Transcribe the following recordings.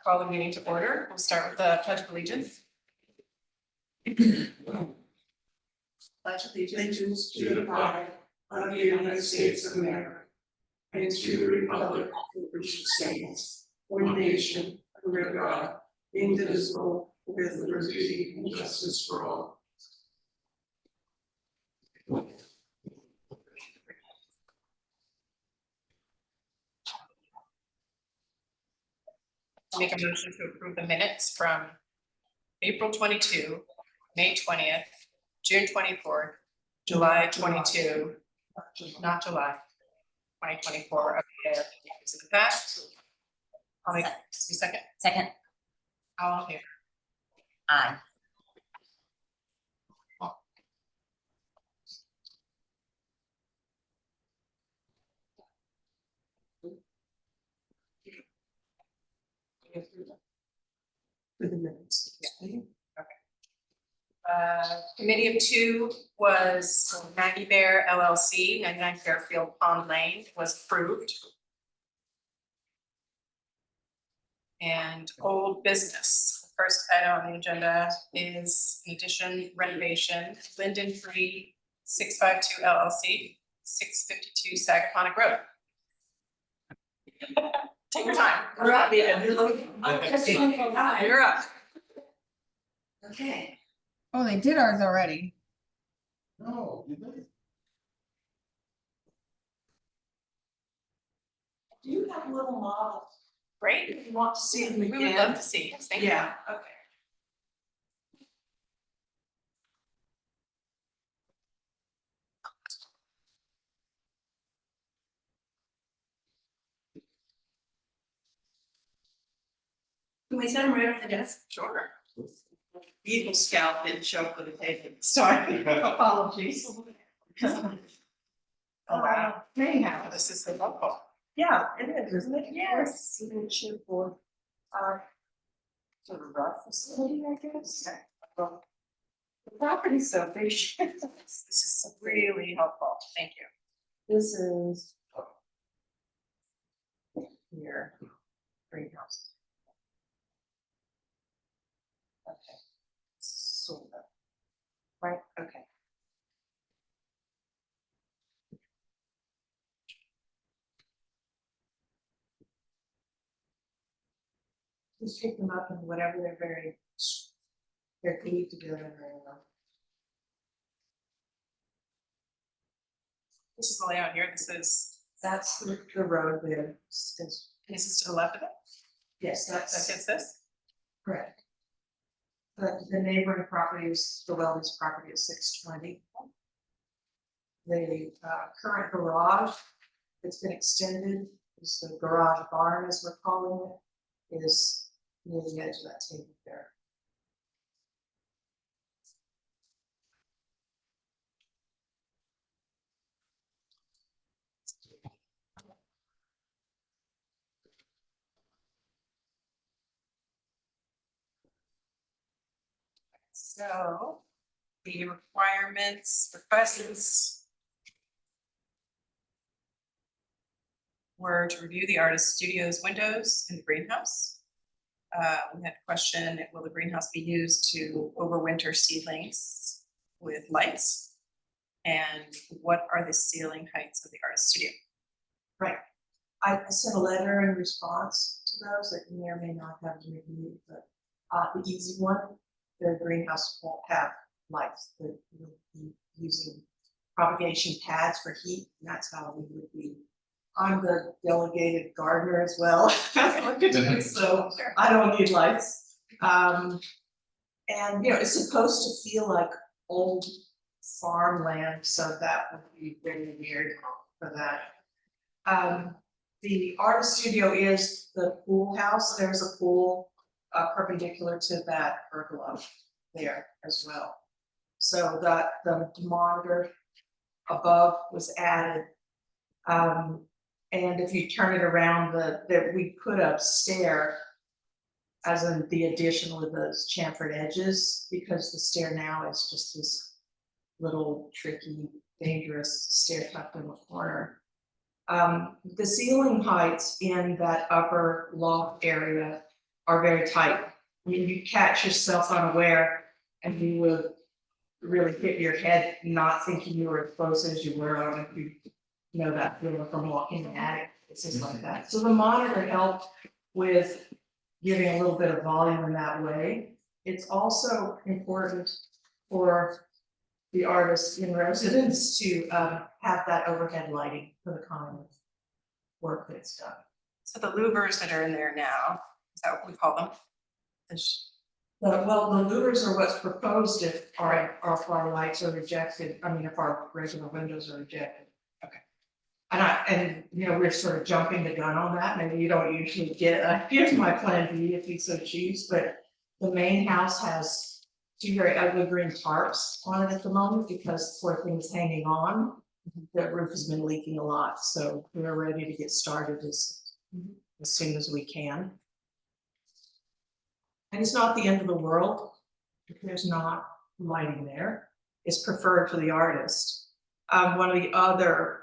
Call the meeting to order. We'll start with the Pledge of Allegiance. Pledge allegiance to the flag of the United States of America and to the republic for which it stands, one nation, under God, indivisible, with liberty and justice for all. Make a motion to approve the minutes from April 22, May 20th, June 24th, July 22, not July, 2024 of the year. Is it the past? I'll make a second. Second. All in favor? Aye. For the minutes. Committee of two was Maggie Bear LLC, 99 Fairfield Pond Lane was approved. And old business, first item on the agenda is addition renovation, Linden Tree 652 LLC, 652 Sagaponic Road. Take your time. We're up. You're up. Okay. Oh, they did ours already. No, you didn't. Do you have little models? Great. If you want to see them We again. would love to see. Yes, thank you. Yeah, okay. Can we set them right on the desk? Sure. Eagle Scout didn't show up with a table. Sorry, apologies. Oh, wow. Anyhow, This is so helpful. yeah, it is, isn't it? Yes. Signature for our sort of rough facility, I guess. The property's so big. This is really helpful. Thank you. This is here, greenhouse. Okay, sort of. Right, okay. Just pick them up and whatever they're glued together very well. This is the layout here. That's the road there. This is to the left of it. Yes, That gets this. correct. The neighboring property is, the wellness property is 620. The current garage that's been extended, is the garage barn as we're calling it, is near the edge of that table there. So the requirements, requests were to review the artist studio's windows in the greenhouse. We had a question, will the greenhouse be used to overwinter seedlings with lights? And what are the ceiling heights of the artist studio? Right. I sent a letter in response to those that you may or may not have reviewed, but the easy one, the greenhouse won't have lights. We'll be using propagation pads for heat, and that's how we would be. I'm the delegated gardener as well, so I don't need lights. And you know, it's supposed to feel like old farmland, so that would be very weird for that. The artist studio is the pool house. There's a pool perpendicular to that pergola there as well. So that the monitor above was added. And if you turn it around, we put a stair as in the addition with those chamfered edges, because the stair now is just this little tricky, dangerous stair tucked in the corner. The ceiling heights in that upper loft area are very tight. I mean, you catch yourself unaware and you would really hit your head, not thinking you were as close as you were. I don't know if you know that feeling from walking in the attic, it's just like that. So the monitor helped with giving a little bit of volume in that way. It's also important for the artists in residence to have that overhead lighting for the kind of work that's done. So the louvers that are in there now, is that what we call them? Well, the louvers are what's proposed if our lights are rejected, I mean, if our regular windows are rejected. Okay. And you know, we're sort of jumping the gun on that, maybe you don't usually get here's my plan B if you so choose, but the main house has two very ugly green tarps on it at the moment because poor thing's hanging on. The roof has been leaking a lot, so we're ready to get started as soon as we can. And it's not the end of the world if there's not lighting there. It's preferred for the artist. One of the other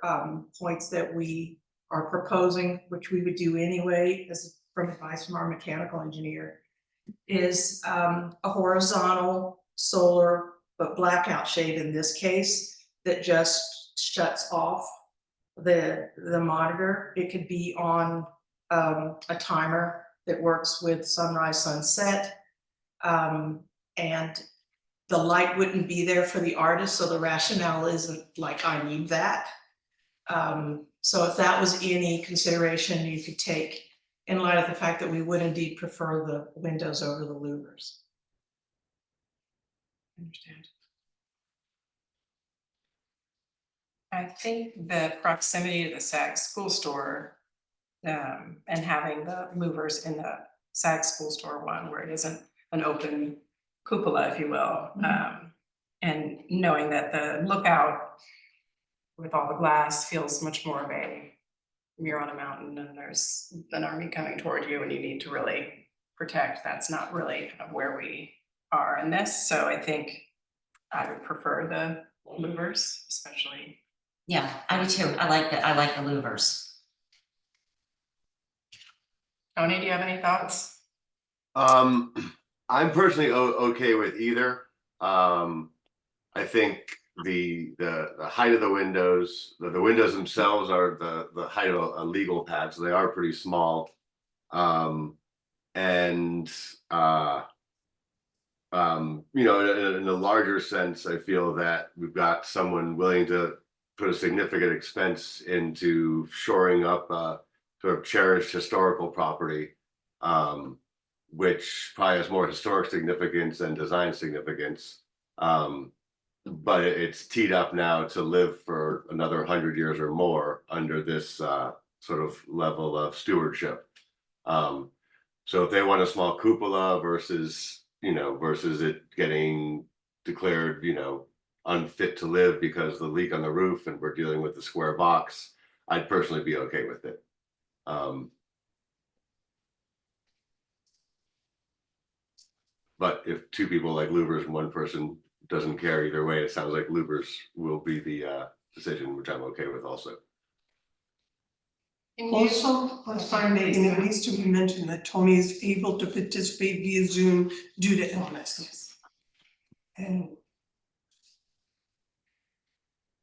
points that we are proposing, which we would do anyway, as from advice from our mechanical engineer, is a horizontal solar but blackout shade in this case that just shuts off the monitor. It could be on a timer that works with sunrise, sunset, and the light wouldn't be there for the artist, so the rationale isn't like, I need that. So if that was any consideration you could take in light of the fact that we would indeed prefer the windows over the louvers. Understand. I think the proximity to the SAG school store and having the louvers in the SAG school store one where it isn't an open cupola, if you will, and knowing that the lookout with all the glass feels much more of a, you're on a mountain and there's an army coming toward you and you need to really protect. That's not really kind of where we are in this. So I think I would prefer the louvers, especially. Yeah, I do too. I like the louvers. Tony, do you have any thoughts? I'm personally okay with either. I think the height of the windows, the windows themselves are the height of a legal pad, so they are pretty small. You know, in a larger sense, I feel that we've got someone willing to put a significant expense into shoring up a sort of cherished historical property, which probably has more historic significance than design significance. But it's teed up now to live for another 100 years or more under this sort of level of stewardship. So if they want a small cupola versus it getting declared, unfit to live because the leak on the roof and we're dealing with the square box, I'd personally be okay with it. But if two people like louvers and one person doesn't care either way, it sounds like louvers will be the decision, which I'm okay with also. Also, if I may, and it needs to be mentioned that Tony is able to participate via Zoom due to illness. And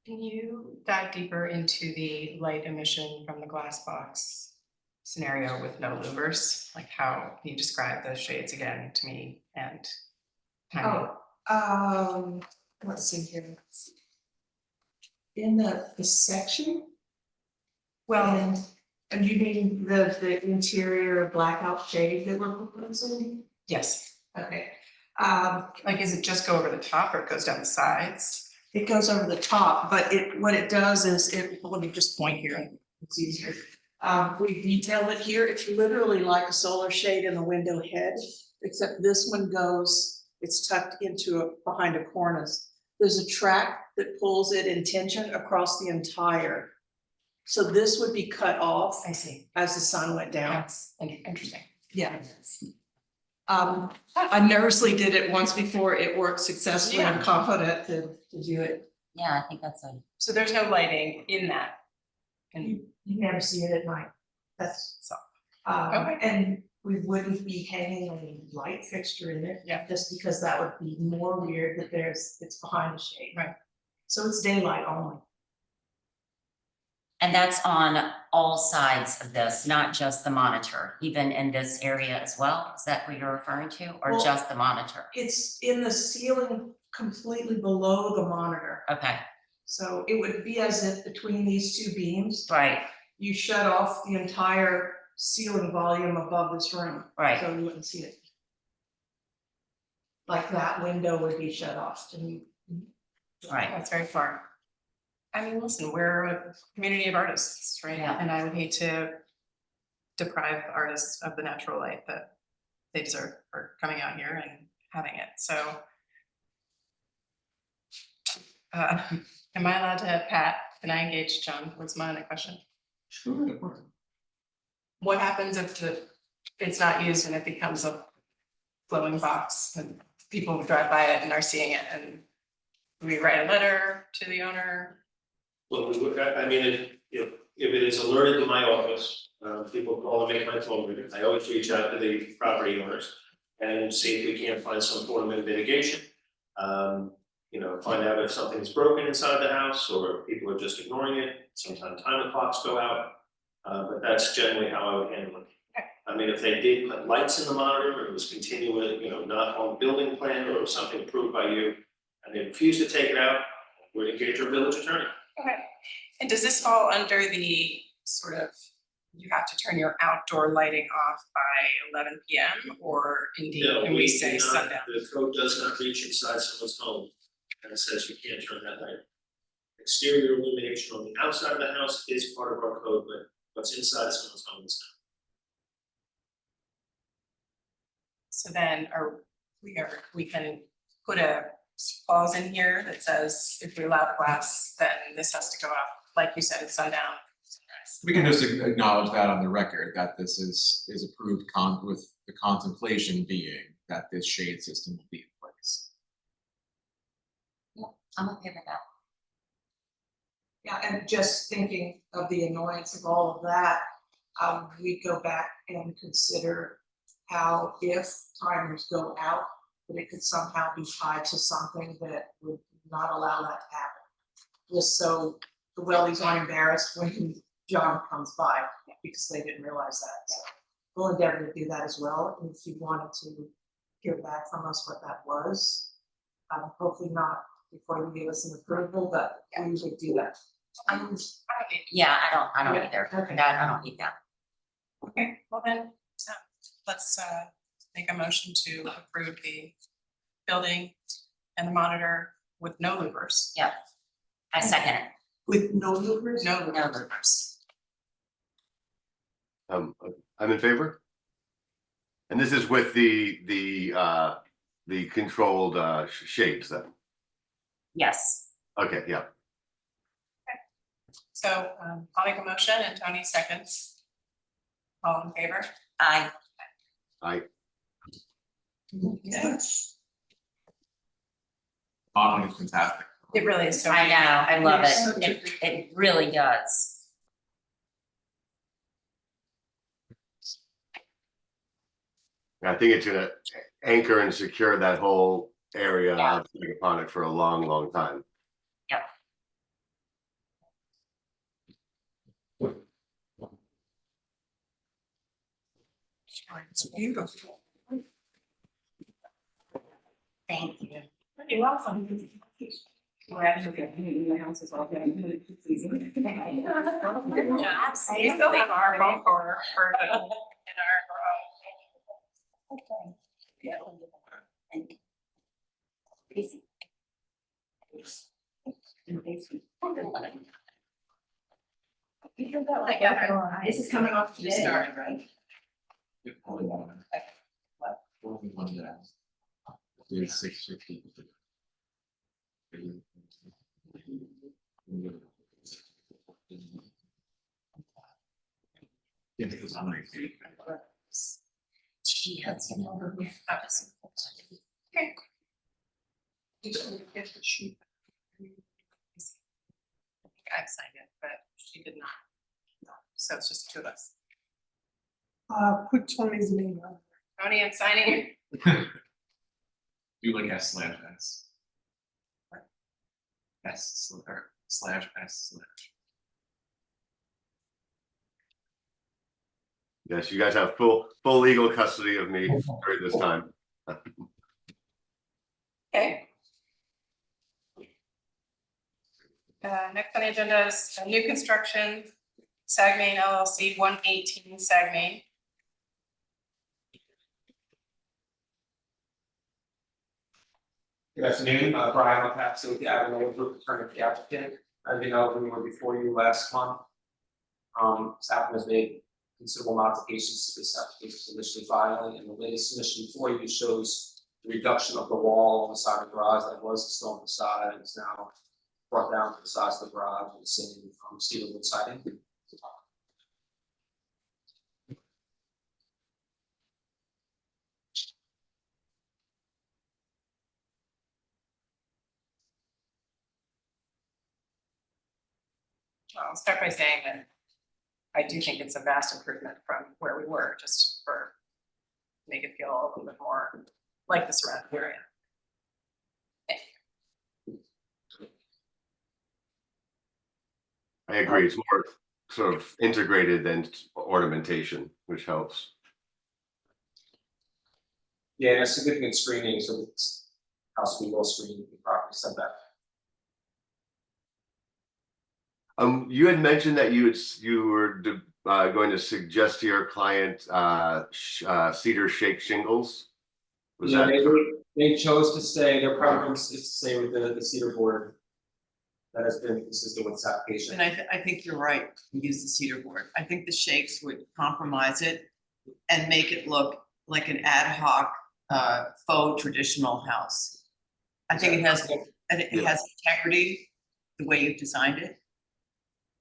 Can you dive deeper into the light emission from the glass box scenario with no louvers? Like how can you describe those shades again to me and timing? Let's see here. In the section, Well, and you mean the interior blackout shade that we're proposing? yes. Okay. Like, is it just go over the top or it goes down the sides? It goes over the top, but what it does is let me just point here. It's easier. We detail it here. It's literally like a solar shade in the window head, except this one it's tucked into behind a cornice. There's a track that pulls it in tension across the entire. So this would be cut off. I see. As the sun went down. That's interesting. Yeah. I nervously did it once before. It worked successfully. I'm confident to do it. Yeah, I think that's a. So there's no lighting in that. And You never see it at night. That's so, and we wouldn't be hanging a light fixture in it. Yeah. Just because that would be more weird that it's behind the shade. Right. So it's daylight only. And that's on all sides of this, not just the monitor, even in this area as well? Is that what you're referring to, or Well- just the monitor? It's in the ceiling completely below the monitor. Okay, So it would be as if between these two beams, right, you shut off the entire ceiling volume above this room. Right. So you wouldn't see it. Like that window would be shut off and you. right. That's very far. I mean, listen, we're a community of artists, right? Yeah. And I would hate to deprive artists of the natural light that they deserve for coming out here and having it, so. Am I allowed to, Pat, can I engage John? What's my other question? Sure. What happens if it's not used and it becomes a glowing box and people drive by it and are seeing it, and we write a letter to the owner? Well, I mean, if it is alerted to my office, people call and make my phone ring. I always reach out to the property owners and see if we can't find some form of mitigation. Find out if something's broken inside the house or if people are just ignoring it. Sometimes timer clocks go out, but that's generally how I would handle it. Okay. I mean, if they did put lights in the monitor or it was continuing, not on the building plan or something approved by you, and they refuse to take it out, we'd engage our village attorney. Okay, and does this fall under the sort of, you have to turn your outdoor lighting off by 11 PM, or indeed, No, can we say do not- sundown? The code does not reach inside someone's home and it says you can't turn that light. Exterior illumination on the outside of the house is part of our code, but what's inside someone's home is not. So then we can put a clause in here that says if we allow glass, then this has to go up, like you said, it's sundown. We can just acknowledge that on the record, that this is approved with the contemplation being that this shade system will be in place. I'm okay with that. Yeah, and just thinking of the annoyance of all of that, we go back and consider how if timers go out, that it could somehow be tied to something that would not allow that to happen. Just so the wellies aren't embarrassed when John comes by, because they didn't realize that, so. We'll endeavor to do that as well, and if you wanted to hear back from us what that was, hopefully not before you give us an approval, but we would do that. I don't need. Yeah, I don't Yeah, either, okay. that, I don't need that. Okay, well then, so let's make a motion to approve the building and the monitor with no louvers. Yeah, I second it, With no louvers? No no louvers. louvers. I'm in favor. And this is with the controlled shades then. Yes, Okay, yeah. So I'll make a motion and Tony seconds. All in favor? I, Yes. Modeling is fantastic. It really is so. I know, I love Yes. it, it really does. I think it's gonna anchor and secure that whole area Yeah. of Megaponic for a long, long time. It's beautiful. Thank you. You're welcome. We're actually getting the house is all getting. You still have our phone for in our. This is coming off Just started, right? Only one that is 650. Yeah, because I'm like. She has him over with. Okay. Get the sheet. I've signed it, but she did not. So it's just two of us. Put Tony's name on. Tony, I'm signing. Do like S/S. S/S/. Yes, you guys have full legal custody of me during this time. Okay. Next on the agenda is a new construction, Sagmain LLC, 118 Sagmain. Good afternoon, Brian LaPazzi with the Ahrb Group, attorney for the applicant. As you know, we were before you last month. This applicant has made considerable modifications to this application initially filing, and the latest submission before you shows the reduction of the wall on the side of the garage that was still on the side and is now brought down to the size of the garage with the same cedar wood siding. I'll start by saying that I do think it's a vast improvement from where we were, just for make it feel a little bit more like the surrounding area. I agree, it's more sort of integrated than ornamentation, which helps. Yeah, and a significant screening, so this house will be well screened, the property setback. You had mentioned that you were going to suggest to your client cedar shake shingles. Was Yeah, that they chose to stay, their preference is to stay with the cedar board. That has been consistent with this application. And I think you're right, to use the cedar board. I think the shakes would compromise it and make it look like an ad hoc faux traditional house. I think it has integrity, the way you've designed it.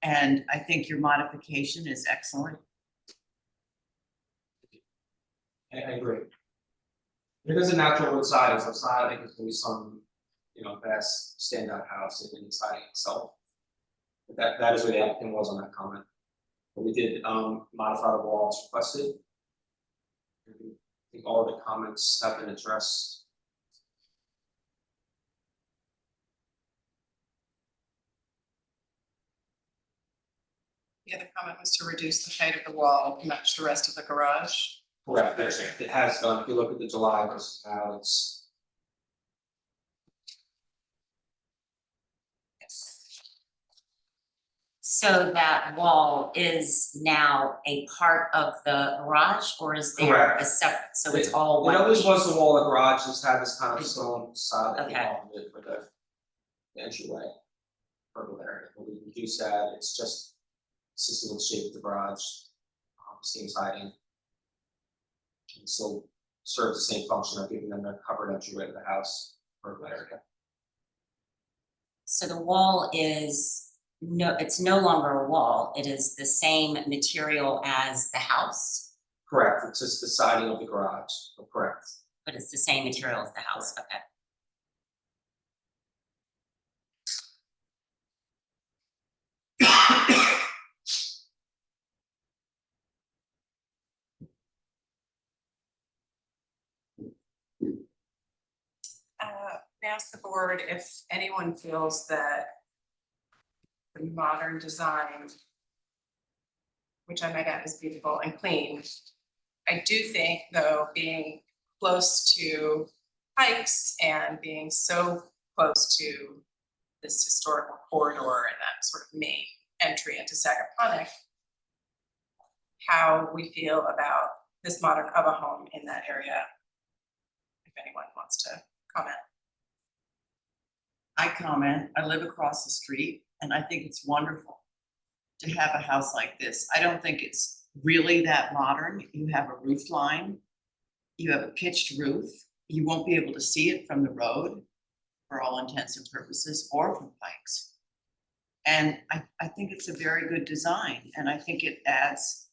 And I think your modification is excellent. I agree. It is a natural wood siding, so it's not, I think it's gonna be some, best standout house in the siding itself. But that is what the applicant was on that comment. But we did modify the wall as requested. I think all the comments have been addressed. The other comment was to reduce the height of the wall, match the rest of the garage. Correct, it has done, if you look at the July versus now, it's. So that wall is now a part of the garage, or is there Correct. a separate, so it's all It one always was piece? the wall of the garage, just had this kind of stone side of the Okay. wall with the entryway. Purple area, but we reduced that, it's just consistent with the shape of the garage, same siding. And so serves the same function of giving them a covered entryway to the house, purple area. So the wall is, it's no longer a wall, it is the same material as the house, Correct, it's just the siding of the garage, so correct. but it's the same material as the house, okay. Ask the board if anyone feels that the modern design, which I might add is beautiful and clean. I do think, though, being close to hikes and being so close to this historical corridor and that sort of main entry into Sagaponic, how we feel about this modern of a home in that area, if anyone wants to comment. I comment, I live across the street and I think it's wonderful to have a house like this. I don't think it's really that modern. You have a roof line, you have a pitched roof. You won't be able to see it from the road for all intents and purposes or from bikes. And I think it's a very good design and I think it adds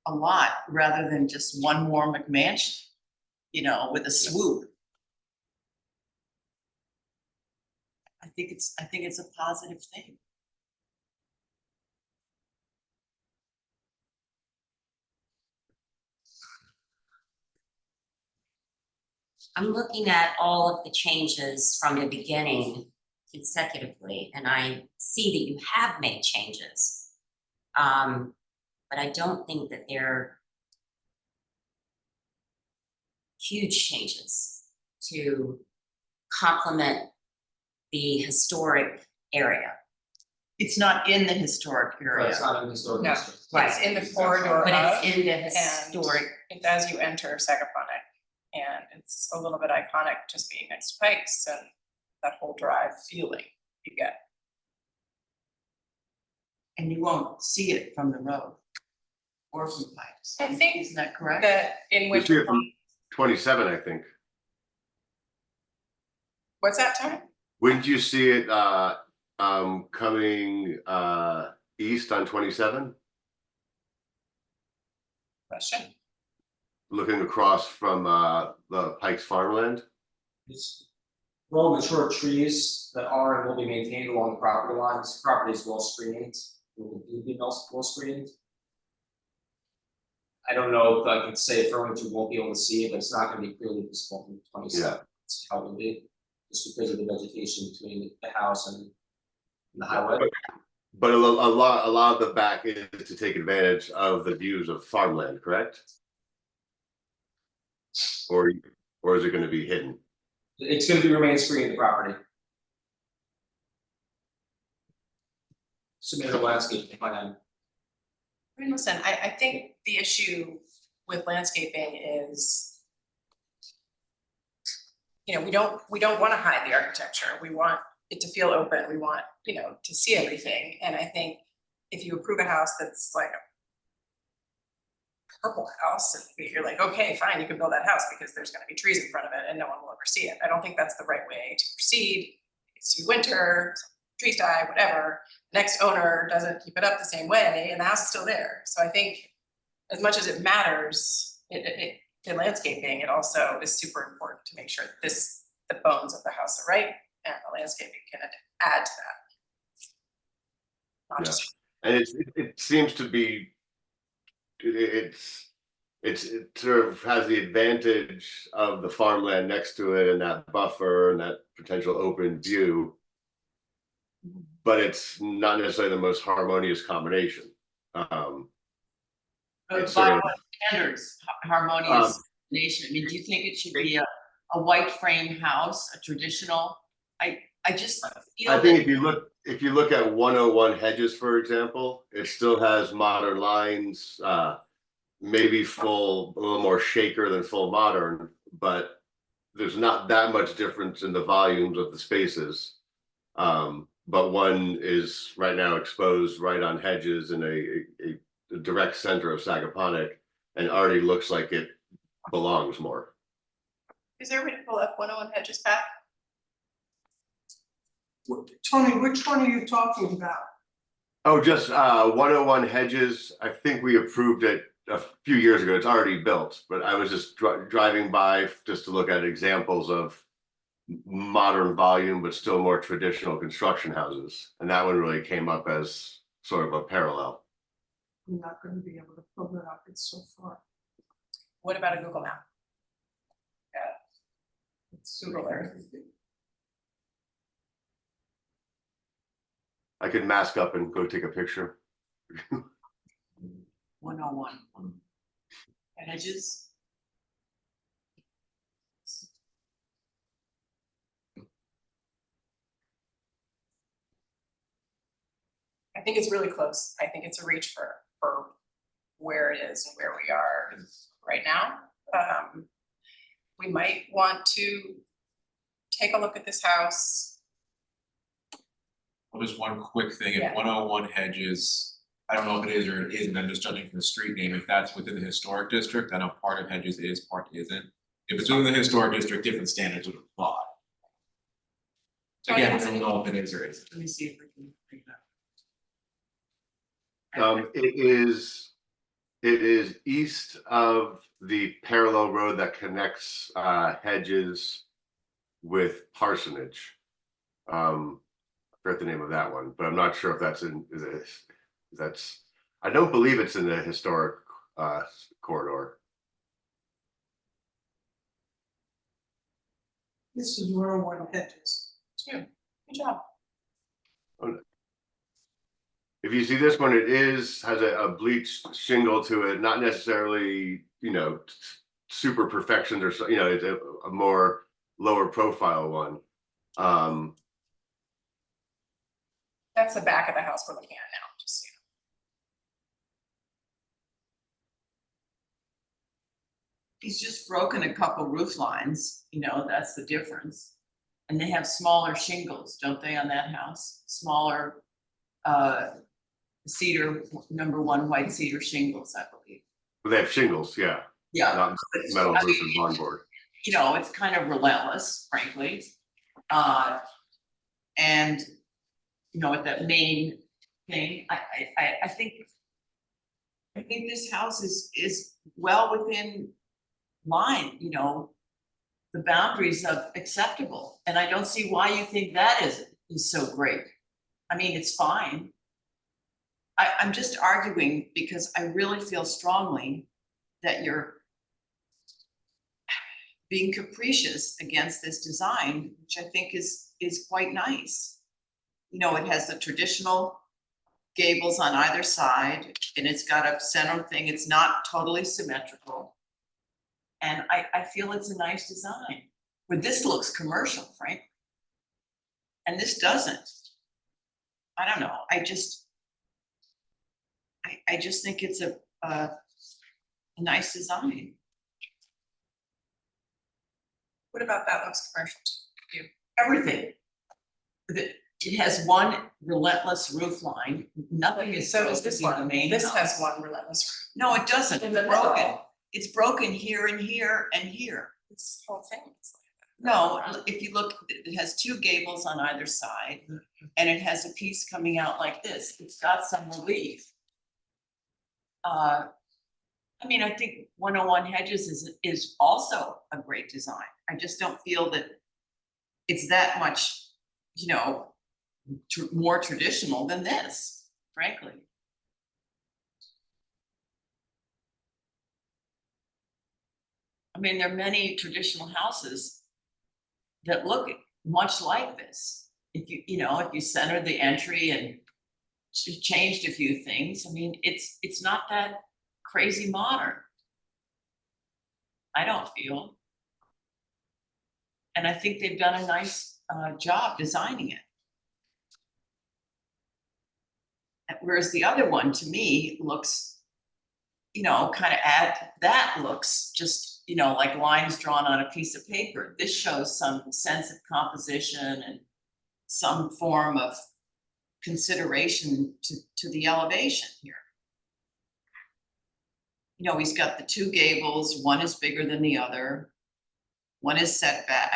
a lot rather than just one more McMansion, with a swoop. I think it's a positive thing. I'm looking at all of the changes from the beginning consecutively, and I see that you have made changes. But I don't think that they're huge changes to complement the historic area. It's not in the historic Right, area. it's not in the historic No. district. It's in the corridor But of, it's in the and historic, it's as you enter Sagaponic. And it's a little bit iconic just being next to Pikes and that whole drive feeling you get. And you won't see it from the road. Or from Pikes. I think Isn't that correct? That in You see winter, it from 27, I think. what's that time? Wouldn't you see it coming east on 27? Question. Looking across from the Pikes farmland? It's well mature trees that are and will be maintained along the property lines. Property is well screened, will be well screened. I don't know if I can say affirmative, you won't be able to see it, but it's not gonna be clearly visible from 27. It's how it will be, just because of the vegetation between the house and the highway. But a lot of the back is to take advantage of the views of farmland, correct? Or is it gonna be hidden? It's gonna be remain screened, the property. Submit a landscape plan. I mean, listen, I think the issue with landscaping is, you know, we don't wanna hide the architecture, we want it to feel open, we want, you know, to see everything, and I think if you approve a house that's like a purple house, and you're like, okay, fine, you can build that house because there's gonna be trees in front of it and no one will ever see it. I don't think that's the right way to proceed. It's winter, trees die, whatever. Next owner doesn't keep it up the same way and the house is still there. So I think as much as it matters, in landscaping, it also is super important to make sure that the bones of the house are right and the landscaping can add to that. Not Yeah. just And it seems to be, it sort of has the advantage of the farmland next to it and that buffer and that potential open view. But it's not necessarily the most harmonious combination. But It's by sort of- what standards, harmonious nation, I mean, do you think it should be a white frame house, a traditional? I just feel I think that if you look at 101 Hedges, for example, it still has modern lines, maybe a little more shaker than full modern, but there's not that much difference in the volumes of the spaces. But one is right now exposed right on Hedges in a direct center of Sagaponic and already looks like it belongs more. Is there a way to pull up 101 Hedges back? Tony, which one are you talking about? Oh, just 101 Hedges. I think we approved it a few years ago. It's already built, but I was just driving by just to look at examples of modern volume, but still more traditional construction houses. And that one really came up as sort of a parallel. I'm not gonna be able to pull it up, it's so far. What about a Google map? Yeah. Google Earth. I could mask up and go take a picture. 101. Hedges. I think it's really close. I think it's a reach for where it is and where we are right now. We might want to take a look at this house. Well, just one quick thing, Yeah. if 101 Hedges, I don't know if it is or it isn't, I'm just judging from the street name, if that's within the historic district, I know part of Hedges is, part isn't. If it's within the historic district, different standards would apply. Again, I don't know if it is or isn't. Let me see if we can bring it up. It is east of the parallel road that connects Hedges with Parsonage. I forget the name of that one, but I'm not sure if that's I don't believe it's in the historic corridor. This is 101 Hedges. Good job. If you see this one, has a bleached shingle to it, not necessarily, super perfections or so, it's a more lower profile one. That's the back of the house we're looking at now, just so you He's just broken a couple roof lines, that's the difference. And they have smaller shingles, don't they, on that house? Smaller cedar, #1 white cedar shingles, I believe. They have shingles, yeah, Yeah. not metal roof and barnboard. It's kind of relentless, frankly. And, with that main thing, I think this house is well within line, the boundaries of acceptable, and I don't see why you think that is so great. I mean, it's fine. I'm just arguing because I really feel strongly that you're being capricious against this design, which I think is quite nice. It has the traditional gables on either side, and it's got a center thing. It's not totally symmetrical. And I feel it's a nice design, but this looks commercial, Frank. And this doesn't. I don't know, I just think it's a nice design. What about that looks commercial to you? Everything. It has one relentless roof line, nothing is So does this supposed to be one. the main This house. has one relentless. No, it doesn't, In it's the broken. middle. It's broken here and here and here. This whole thing is like that. No, if you look, it has two gables on either side, and it has a piece coming out like this. It's got some relief. I think 101 Hedges is also a great design. I just don't feel that it's that much, more traditional than this, frankly. There are many traditional houses that look much like this. If you center the entry and changed a few things, it's not that crazy modern. I don't feel. And I think they've done a nice job designing it. Whereas the other one, to me, looks, looks just, like lines drawn on a piece of paper. This shows some sense of composition and some form of consideration to the elevation here. He's got the two gables, one is bigger than the other, one is set back.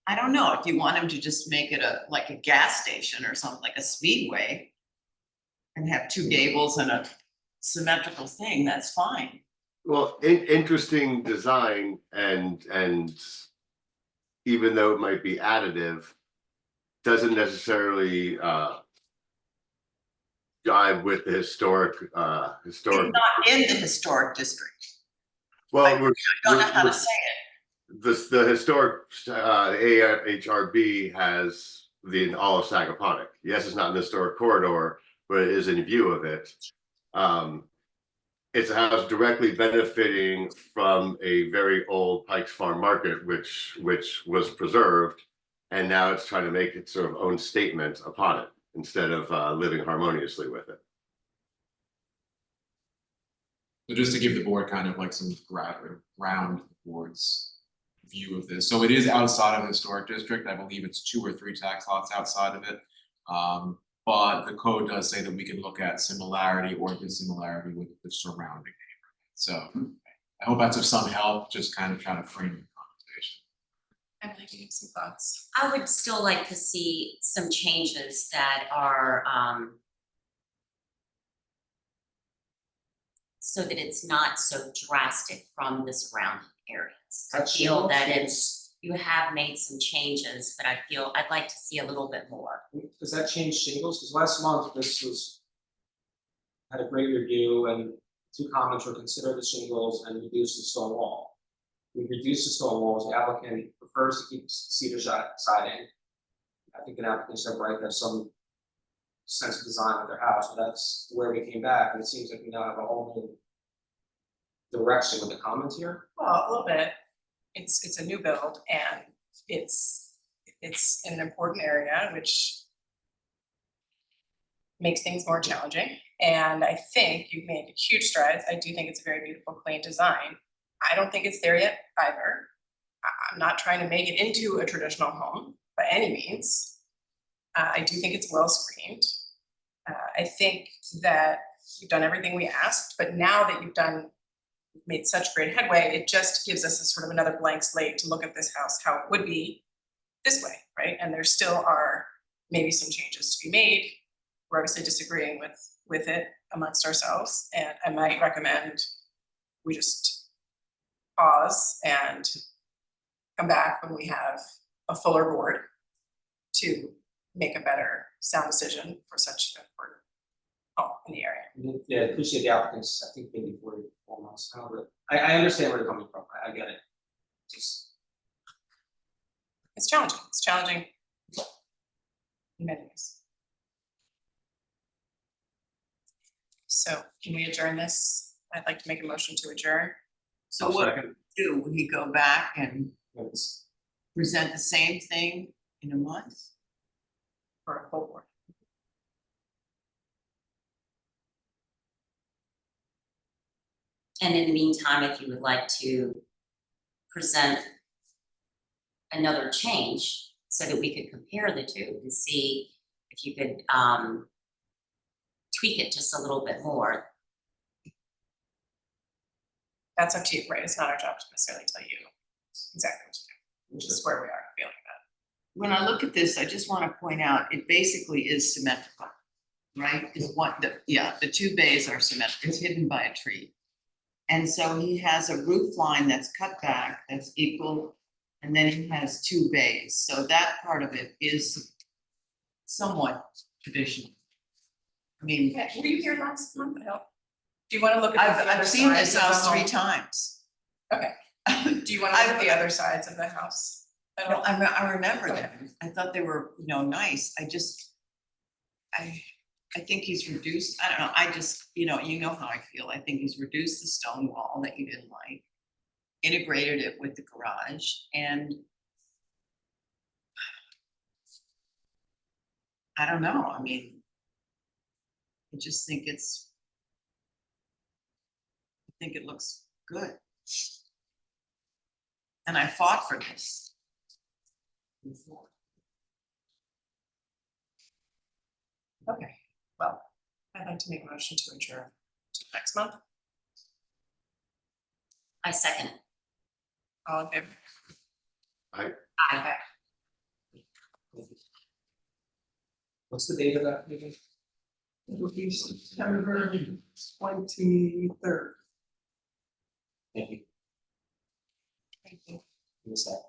I don't know if you want him to just make it like a gas station or something, like a speedway, and have two gables and a symmetrical thing, that's fine. Well, interesting design, and even though it might be additive, doesn't necessarily jive with the historic. It's not in the historic district. Well, I don't know how to say it. The historic Ahrb has the all of Sagaponic. Yes, it's not in the historic corridor, but it is in view of it. It's a house directly benefiting from a very old Pikes Farm market, which was preserved, and now it's trying to make its sort of own statement upon it instead of living harmoniously with it. So just to give the board kind of like some ground board's view of this. So it is outside of the historic district. I believe it's 2 or 3 tax lots outside of it. But the code does say that we can look at similarity or dissimilarity with the surrounding neighborhood. So I hope that's of some help, just kind of trying to frame the conversation. Emily, do you have some thoughts? I would still like to see some changes that are so that it's not so drastic from the surrounding areas. I feel that you have made some changes, but I feel I'd like to see a little bit more. Does that change shingles? Because last month this had a great review and 2 comments were consider the shingles and reduce the stone wall. We've reduced the stone walls, the applicant prefers to keep cedar siding. I think an applicant said, right, there's some sense of design of their house, but that's where we came back, and it seems like we now have a whole new direction with the comments here. Well, a little bit. It's a new build and it's in an important area, which makes things more challenging. And I think you've made huge strides. I do think it's a very beautiful, clean design. I don't think it's there yet either. I'm not trying to make it into a traditional home by any means. I do think it's well screened. I think that you've done everything we asked, but now that you've made such great headway, it just gives us a sort of another blank slate to look at this house, how it would be this way, right? And there still are maybe some changes to be made. We're obviously disagreeing with it amongst ourselves, and I might recommend we just pause and come back when we have a fuller board to make a better sound decision for such an important home in the area. Yeah, I appreciate the applicants, I think maybe 4 months, I understand where you're coming from, I get it. Just, It's challenging in many ways. So can we adjourn this? I'd like to make a motion to adjourn. So I'll what second. do, would he go back and It's- present the same thing in a month? For a full board. And in the meantime, if you would like to present another change so that we could compare the two and see if you could tweak it just a little bit more. That's up to you, right? It's not our job to necessarily tell you exactly what to do, which is where we are feeling that. When I look at this, I just want to point out, it basically is symmetrical, right? Is what, the two bays are symmetrical, it's hidden by a tree. And so he has a roof line that's cut back, that's equal, and then he has two bays. So that part of it is somewhat traditional. I mean, Okay, were you here last month? No. Do you want to look at the other I've seen sides this of the house three home? times. Okay, do you want to look at the other sides of the house? at all? I remember them. I thought they were, nice. I think he's reduced, I don't know, I just, you know how I feel. I think he's reduced the stone wall that you didn't like, integrated it with the garage, and I don't know, I mean, I just think I think it looks good. And I fought for this before. Okay, well, I'd like to make a motion to adjourn to next month. I second it. All in favor? Aye. What's the date of that meeting? It will be September 23rd. Thank you. Thank you. What's that?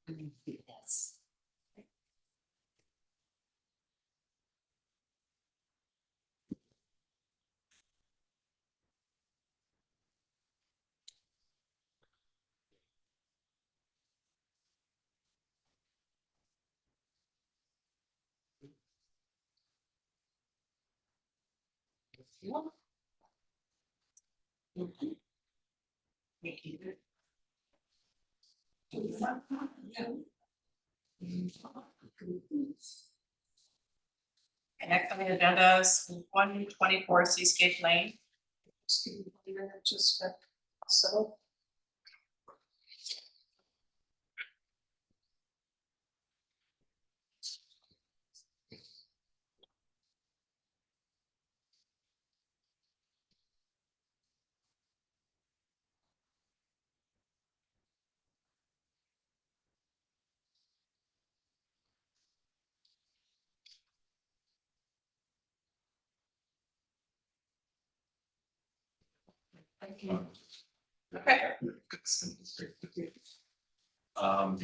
Let me do this. And next on the agenda is 124 Seascape Lane. Just so. Okay. Um,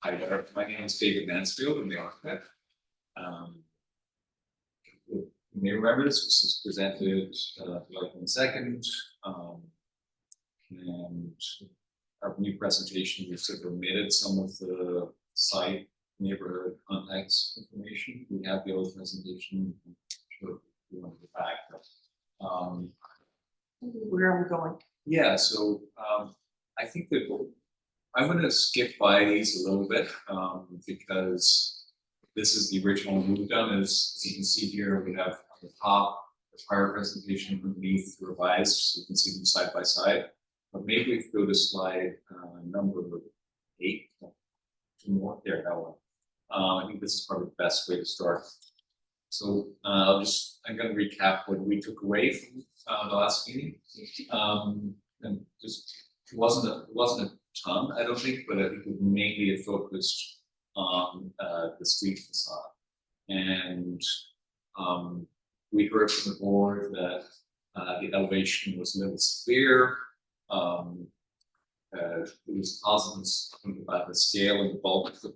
Hi there, my name is David Mansfield, I'm the architect. You may remember this was presented July 22nd. And our new presentation, we sort of omitted some of the site neighborhood context information. We have the old presentation. I'm sure we want to go back. But, Where are we going? yeah, so I think that I'm going to skip by these a little bit because this is the original move done. As you can see here, we have on the top the prior presentation, underneath the revised, so you can see them side by side. But maybe if we go to slide number 8, 2 more, there, that one. I think this is probably the best way to start. So I'm going to recap what we took away from the last meeting. And just it wasn't a ton, I don't think, but I think it mainly focused on the street facade. And we heard from the board that the elevation was a little severe. It was positive to think about the scale and the bulk of the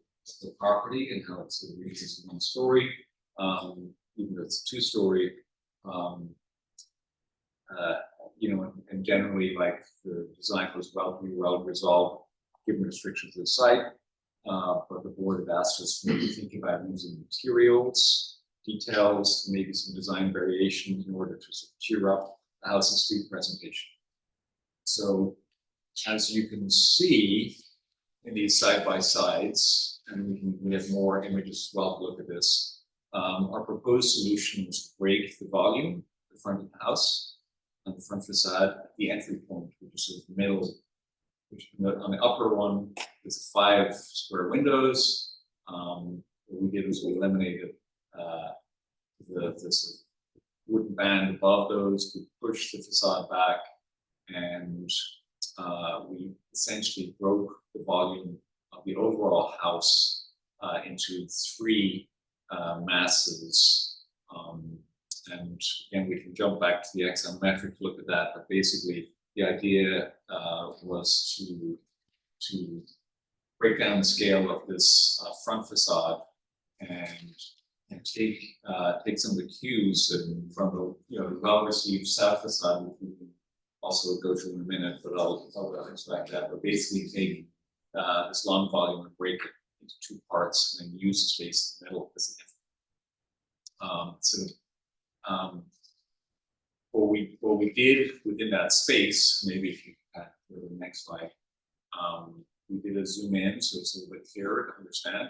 property and how it's reaches 1 story, even though it's a 2-story. You know, and generally, like the design was well resolved, given restrictions of the site. But the board had asked us to maybe think about using materials, details, maybe some design variations in order to sort of cheer up the house and street presentation. So, as you can see in these side-by-sides, and we have more images as well to look at this, our proposed solution was to break the volume at the front of the house and the front facade at the entry point, which is sort of middle, which on the upper one, it's 5 square windows. What we did was we eliminated the sort of wooden band above those, we pushed the facade back, and we essentially broke the volume of the overall house into 3 masses. And again, we can jump back to the axonometric to look at that, but basically the idea was to break down the scale of this front facade and take some of the cues from the well-received south facade, which we can also go through in a minute, but I'll explain that. But basically take this long volume and break it into 2 parts and then use the space in the middle as an what we did within that space, maybe if you go to the next slide, we did a zoom in so it's a little bit clearer to understand.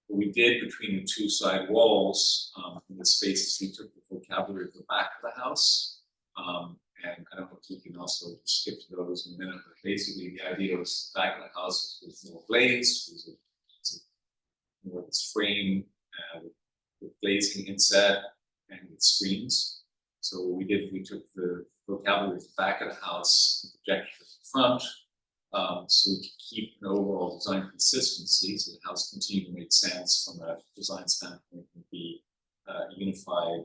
What we did between the 2 side walls in the spaces, we took the vocabulary of the back of the house. And I don't know if you can also skip to those in a minute, but basically the idea was the back of the house was more glazed, was more of this frame with glazing inset and with screens. So what we did, we took the vocabulary of the back of the house and projected it to the front, so we could keep an overall design consistency, so the house continued to make sense from a design standpoint and be a unified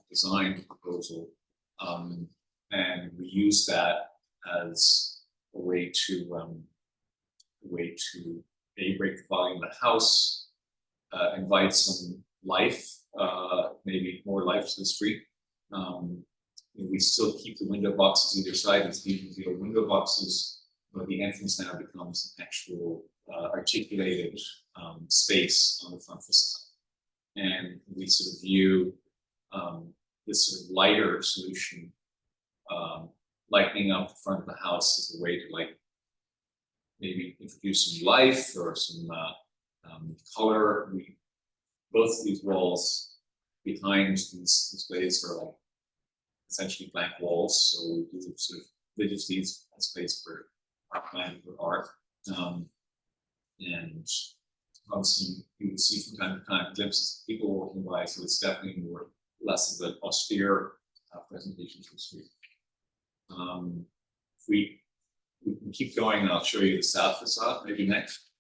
design proposal. And we use that as a way to break the volume of the house, invite some life, maybe more life to the street. We still keep the window boxes either side. It's the window boxes, but the entrance now becomes an actual articulated space on the front facade. And we sort of view this sort of lighter solution, lightening up the front of the house as a way to maybe introduce some life or some color. Both of these walls behind these glazes are essentially blank walls, so we do sort of use these as space for our planning for art. And obviously you will see from time to time glimpses of people walking by, so it's definitely more less of an austere presentation to the street. If we can keep going, and I'll show you the south facade, maybe next.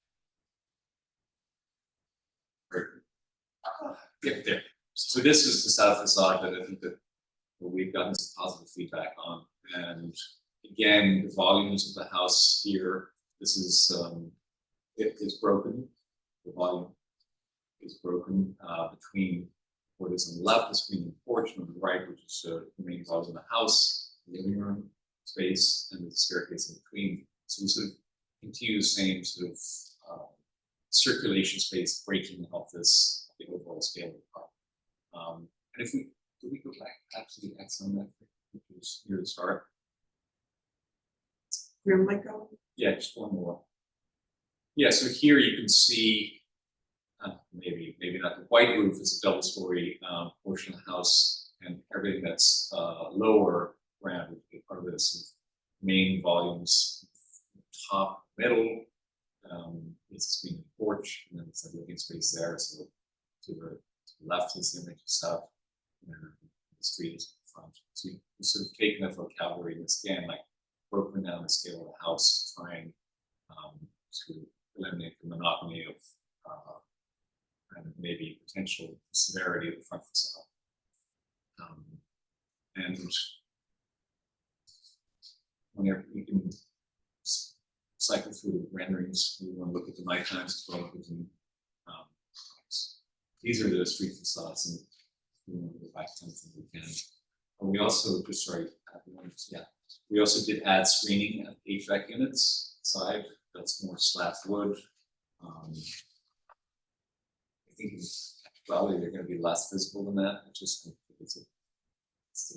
Yeah, there. So this is the south facade that I think that we've gotten some positive feedback on. And again, the volumes of the house here, this is it is broken, the volume is broken, between what is on the left, the screen and porch, and on the right, which is the main volume of the house, the living room space, and the staircase in between. So we sort of continue the same sort of circulation space breaking of this, the overall scale of the problem. And if we, do we go back actually at some of that, which was near the start? Rear micro, Yeah, just one more. Yeah, so here you can see, maybe not the white roof is a double story portion of the house, and everything that's lower ground would be part of this main volumes, top, middle, is the screen and porch, and then it's a living space there. So to the left is the image stuff, and the street is in front. So you sort of taken that vocabulary and it's again like broken down the scale of the house to try and to eliminate the monotony of and maybe potential severity of the front facade. And whenever you can cycle through the renderings, we want to look at the night times as well. These are the street facades, and we want to go back to them if we can. And we also, just sorry, we also did add screening at HVAC units side. That's more slab wood. I think probably they're going to be less visible than that. It's the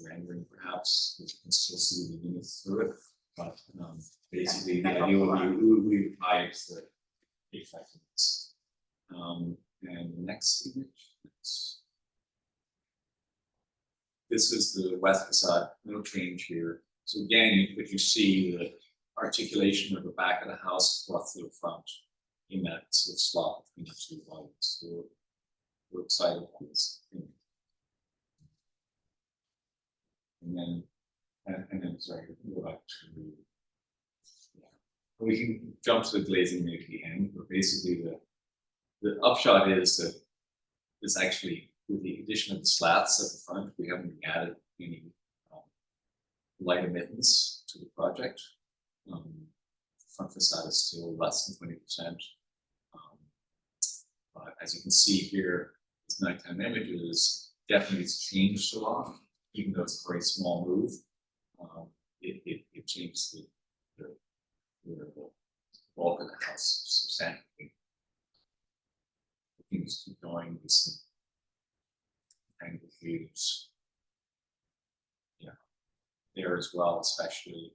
rendering perhaps, which you can still see the units through it. But basically, the idea will be hide the HVAC units. And the next image. This is the west facade, no change here. So again, but you see the articulation of the back of the house brought to the front in that sort of slot between the two volumes. So we're excited about this. And then sorry, go back to we can jump to the glazing maybe at the end, but basically the upshot is that this actually, with the addition of the slats at the front, we haven't added any light emittance to the project. The front facade is still less than 20%. But as you can see here, these nighttime images definitely it's changed a lot, even though it's a very small move. It changes the bulk of the house substantially. Things keep going with some angle views. Yeah, there as well, especially.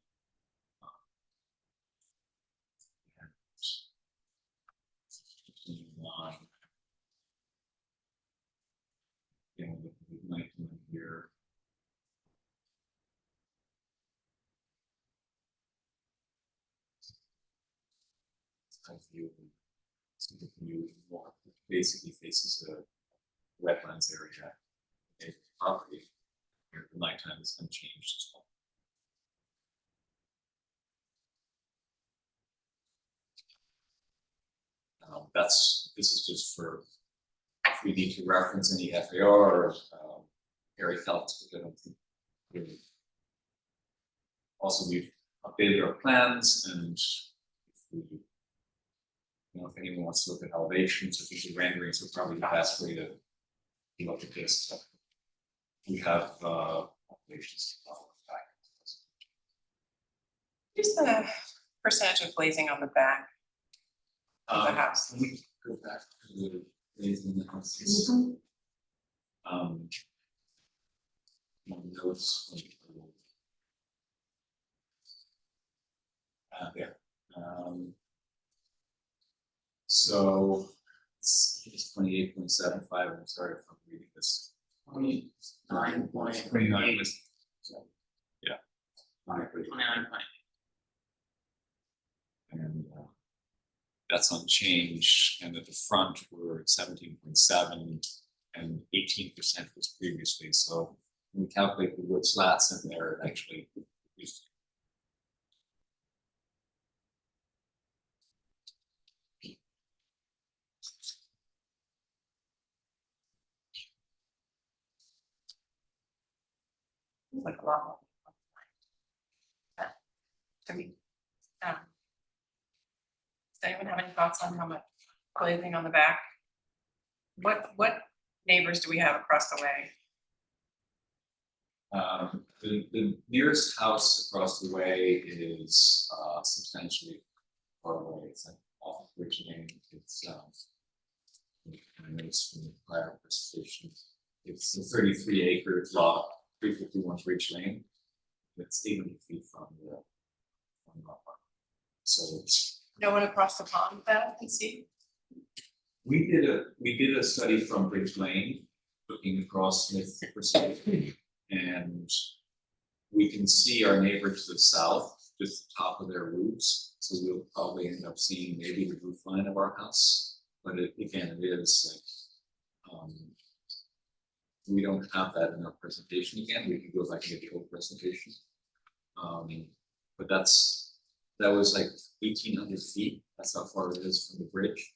Line. Again, with 19 here. View basically faces a wetlands area. A property here, the nighttime is unchanged as well. This is just for if we need to reference any FAR or area helps, but I don't think really. Also, we've updated our plans, and if we if anyone wants to look at elevations or visual renderings, are probably the best way to look at this. We have elevations. Here's the percentage of glazing on the back of the house. Let me go back to the glazing in the houses. My notes. There. So it's 28.75. I'm sorry if I'm reading this. 29. Yeah. 29. And that's unchanged. And at the front, we're at 17.7, and 18% was previously. So when we calculate the wood slats in there, it actually reduced. Like a lot more. To me. anyone have any thoughts on how much glazing on the back? What neighbors do we have across the way? The nearest house across the way is substantially far away, it's like off of Ridge Lane, it's I noticed from the prior presentation, it's a 33-acre lot, 351 Ridge Lane. It's 800 feet from the park. So it's, No one across the pond that can see? we did a study from Ridge Lane, looking across Smith Pursuit. And we can see our neighbors to the south, just the top of their roofs, so we'll probably end up seeing maybe the roof line of our house. But again, it is like, we don't have that in our presentation again, we can go back and get the old presentation. But that was like 1,800 feet, that's how far it is from the bridge.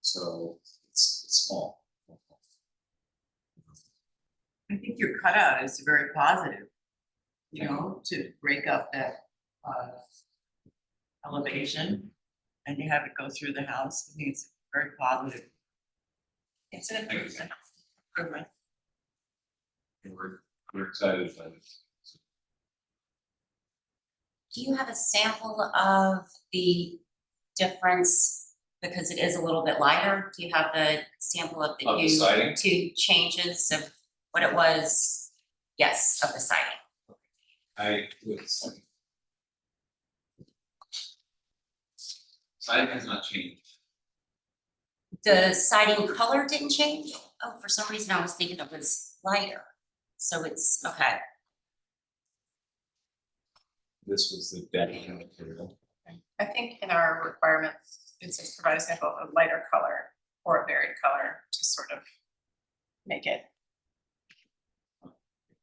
So it's small. I think your cutout is very positive, you know, to break up that elevation. And you have it go through the house, I think it's very positive. It's an improvement. Improvement. And we're excited about it. Do you have a sample of the difference, because it is a little bit lighter? Do you have the sample of Of the siding? two changes of what it was? Yes, of the siding. Siding has not changed. The siding color didn't change? Oh, for some reason I was thinking it was lighter. So it's, okay. This was the decking material. I think in our requirements, it says provide a sample of a lighter color or a varied color to sort of make it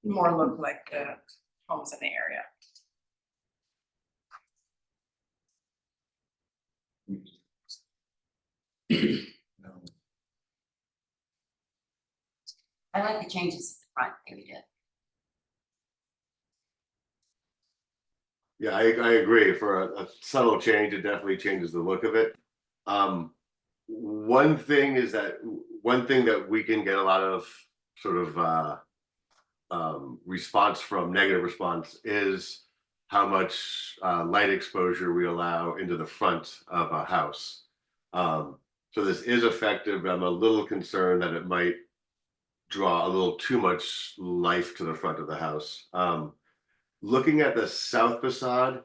more look like the homes in the area. I like the changes at the front that we did. Yeah, I agree. For a subtle change, it definitely changes the look of it. One thing that we can get a lot of sort of response from, negative response, is how much light exposure we allow into the front of a house. So this is effective. I'm a little concerned that it might draw a little too much life to the front of the house. Looking at the south facade,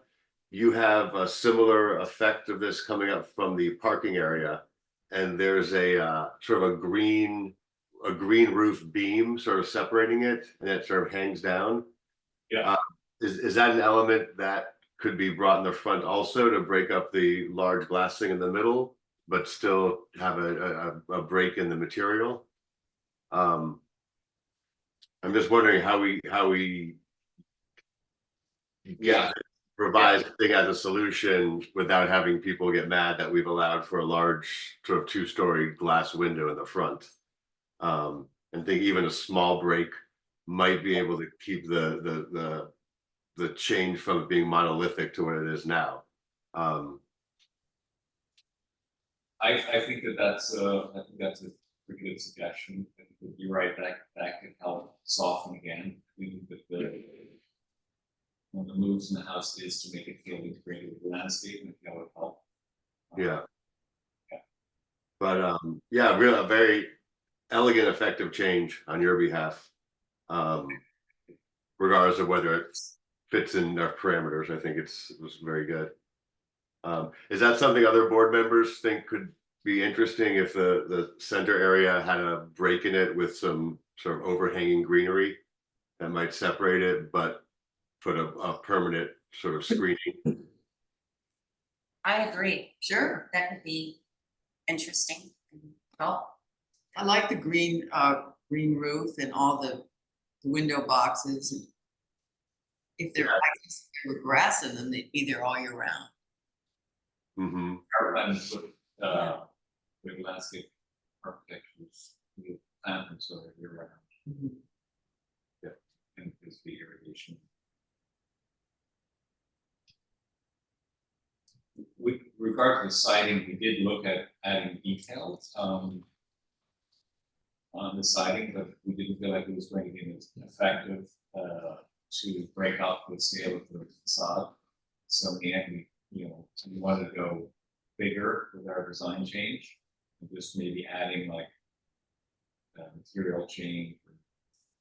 you have a similar effect of this coming up from the parking area, and there's a sort of a green roof beam sort of separating it, and it sort of hangs down. Yeah. Is that an element that could be brought in the front also to break up the large glassing in the middle, but still have a break in the material? I'm just wondering how we provide the thing as a solution without having people get mad that we've allowed for a large sort of 2-story glass window in the front. And think even a small break might be able to keep the change from it being monolithic to what it is now. I think that's a pretty good suggestion. I think you're right, that could help soften again. We think that one of the moves in the house is to make it feel integrated with the landscape, and that would help. Yeah. But yeah, really a very elegant, effective change on your behalf. Regardless of whether it fits in our parameters, I think it was very good. Is that something other board members think could be interesting if the center area had a break in it with some sort of overhanging greenery that might separate it, but put a permanent sort of screening? I agree. Sure. That could be interesting. Oh, I like the green roof and all the window boxes. If there were grass in them, they'd be there all year round. Mm-hmm. Our plan is to put with landscape architectures, we plant them so that year round. Yeah, and there's the irrigation. with regard to the siding, we did look at adding details, on the siding, but we didn't feel like it was going to be effective, to break up the scale of the facade. So in the end, we wanted to go bigger with our design change, and just maybe adding like material change.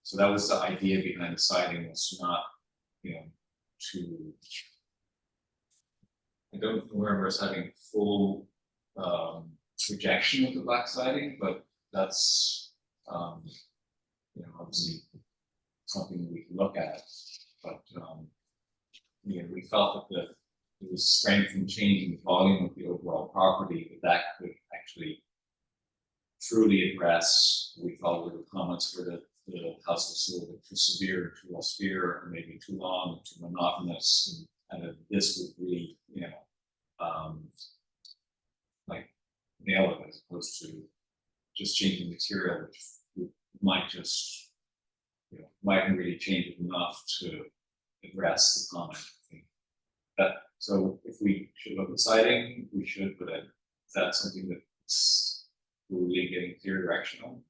So that was the idea behind the siding, was not, to. I don't remember us having full rejection of the black siding, but that's obviously something we can look at. But we felt that it was strength in changing the volume of the overall property, that could actually truly address, we felt, were the comments where the house was a little bit too severe, too austere, or maybe too long, too monotonous, and that this would really, like nail it, as opposed to just changing material, which might just, mightn't really change it enough to address the comment. I think that, so if we should look at siding, we should, but is that something that's really getting clear direction on?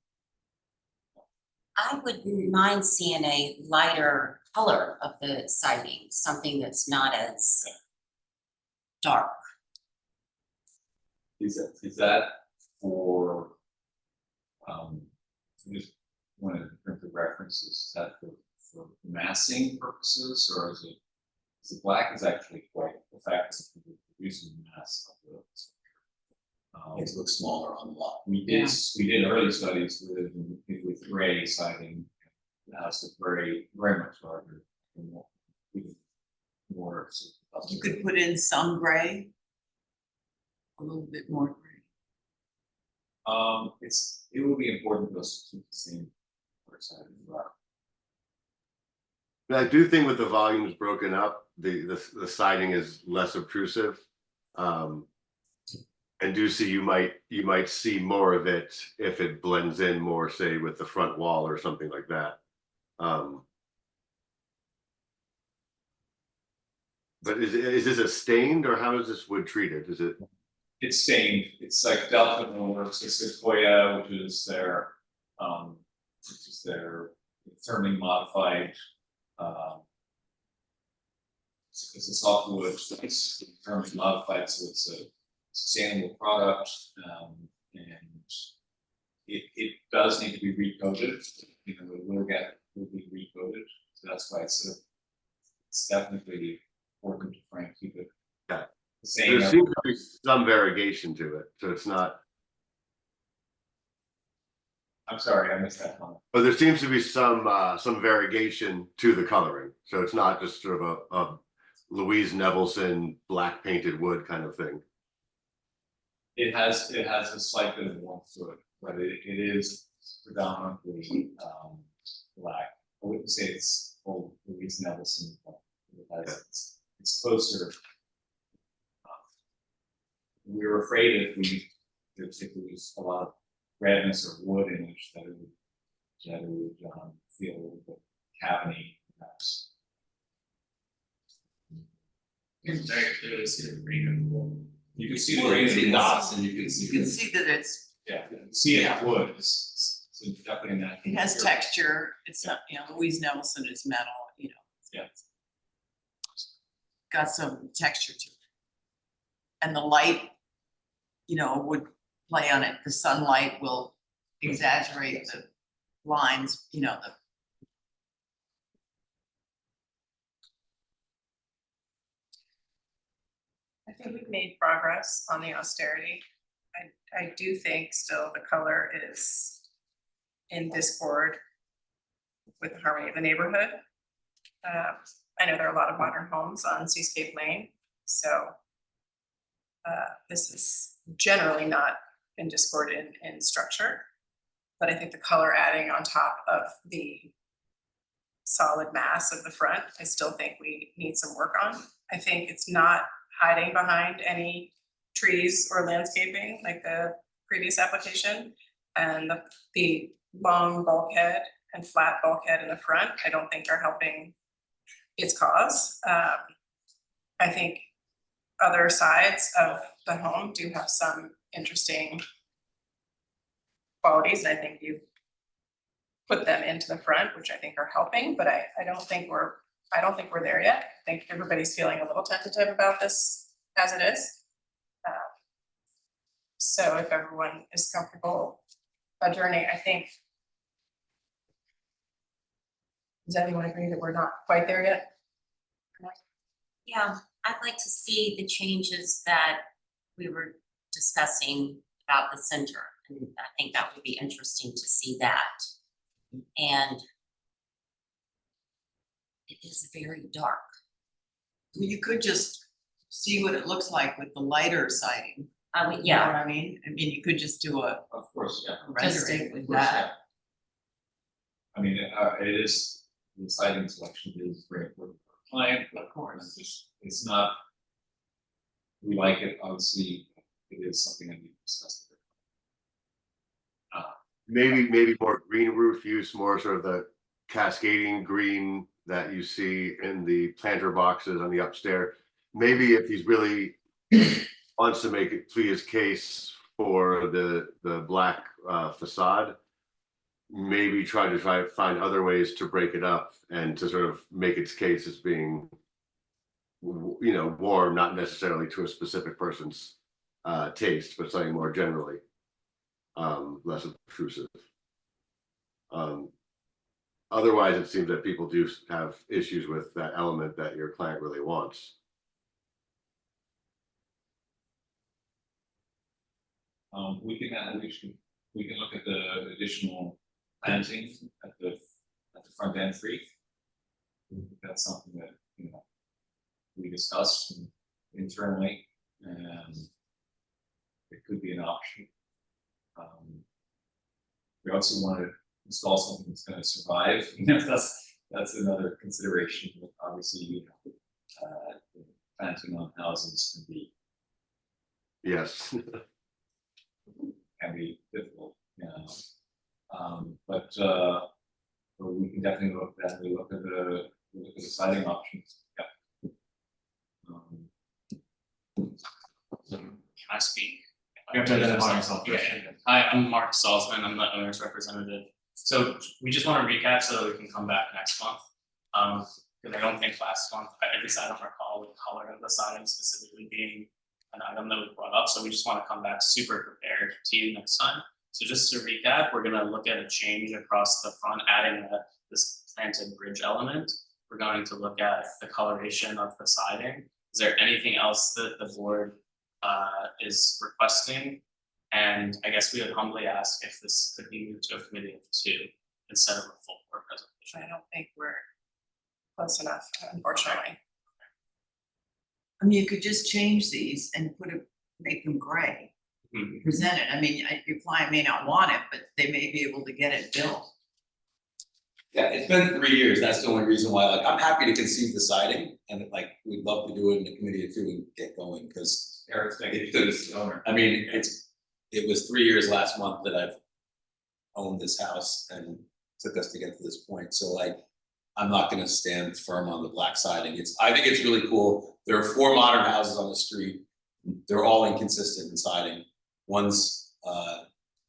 I wouldn't mind seeing a lighter color of the siding, something that's not as dark. Is that for, just one of the references, is that for massing purposes, or is the black is actually quite effective for reducing the mass of the It looks smaller on the lot. we did early studies with gray siding. The house looked very much larger and more. You could put in some gray, a little bit more gray. It will be important to us to keep the same siding. But I do think with the volumes broken up, the siding is less obtrusive. And do see you might see more of it if it blends in more, say, with the front wall or something like that. But is this a stained, or how is this wood treated? Is it? It's stained. It's like Delta Works, it's Koya, which is their thermally modified. It's a softwood. It's thermally modified, so it's a sustainable product, and it does need to be recoated. It will be recoated. So that's why it's definitely important to try and keep it the same. There seems to be some variegation to it, so it's not. I'm sorry, I missed that one. But there seems to be some variegation to the coloring, so it's not just sort of a Louise Nevelson black painted wood kind of thing. It has a slight bit of warmth to it, but it is predominantly black. I wouldn't say it's old Louise Nevelson, but it's closer. We were afraid if we use a lot of redness or wood in it, that it would feel a little bit cavity, perhaps. You can very clearly see the green and gold. You can see the green in the dots, and you can see that it's, yeah, you can see it wood. It's definitely not. it has texture, it's not, Louise Nelson is metal, Yeah. Got some texture to it. And the light, would play on it, the sunlight will exaggerate the lines, I think we've made progress on the austerity. I do think still the color is in discord with the harmony of the neighborhood. I know there are a lot of modern homes on Seascape Lane, so this is generally not in discord in structure, but I think the color adding on top of the solid mass of the front, I still think we need some work on. I think it's not hiding behind any trees or landscaping like the previous application, and the long bulkhead and flat bulkhead in the front, I don't think are helping its cause. I think other sides of the home do have some interesting qualities, and I think you've put them into the front, which I think are helping, but I don't think we're there yet. I think everybody's feeling a little tentative about this as it is. So if everyone is comfortable adjourning, I think. Does anyone agree that we're not quite there yet? Yeah, I'd like to see the changes that we were discussing about the center, and I think that would be interesting to see that. And it is very dark. You could just see what it looks like with the lighter siding. I would, You know yeah, what I mean? I mean, you could just do a Of course, yeah. rendering with Of course, that. yeah. I mean, it is, the siding selection is very important for a client, but Of course. it's not. We like it, obviously, it is something that we discussed. Maybe more green roof use, more sort of the cascading green that you see in the planter boxes on the upstairs. Maybe if he's really wants to make it plead his case for the black facade, maybe try to find other ways to break it up and to sort of make its case as being, you know, warm, not necessarily to a specific person's taste, but something more generally less obtrusive. Otherwise, it seems that people do have issues with that element that your client really wants. We can look at the additional planting at the front entry. That's something that, you know, we discussed internally, and it could be an option. We also want to install something that's going to survive. You know, that's another consideration. Obviously, you know, planting on houses can be Yes. can be difficult, you know. But we can definitely look at the siding options. Yeah. Can I speak? You have to identify yourself Yeah. first. Hi, I'm Mark Salzman. I'm the owner's representative. So we just want to recap so that we can come back next month. Because I don't think last month, at least I don't recall the color of the siding specifically being an item that was brought up. So we just want to come back super prepared to you next time. So just to recap, we're going to look at a change across the front, adding this planted bridge element. We're going to look at the coloration of the siding. Is there anything else that the board is requesting? And I guess we would humbly ask if this could be moved to a committee of two instead of a full board presentation. I don't think we're close enough, unfortunately. I mean, you could just change these and make them gray, Mhm. present it. I mean, your client may not want it, but they may be able to get it built. Yeah, it's been 3 years, that's the only reason why, like, I'm happy to conceive the siding, and like, we'd love to do it in the committee of two and get going, because Eric's thinking it to took, the owner. I mean, it was 3 years last month that I've owned this house, and took us to get to this point, so like, I'm not gonna stand firm on the black siding, I think it's really cool, there are 4 modern houses on the street, they're all inconsistent in siding, one's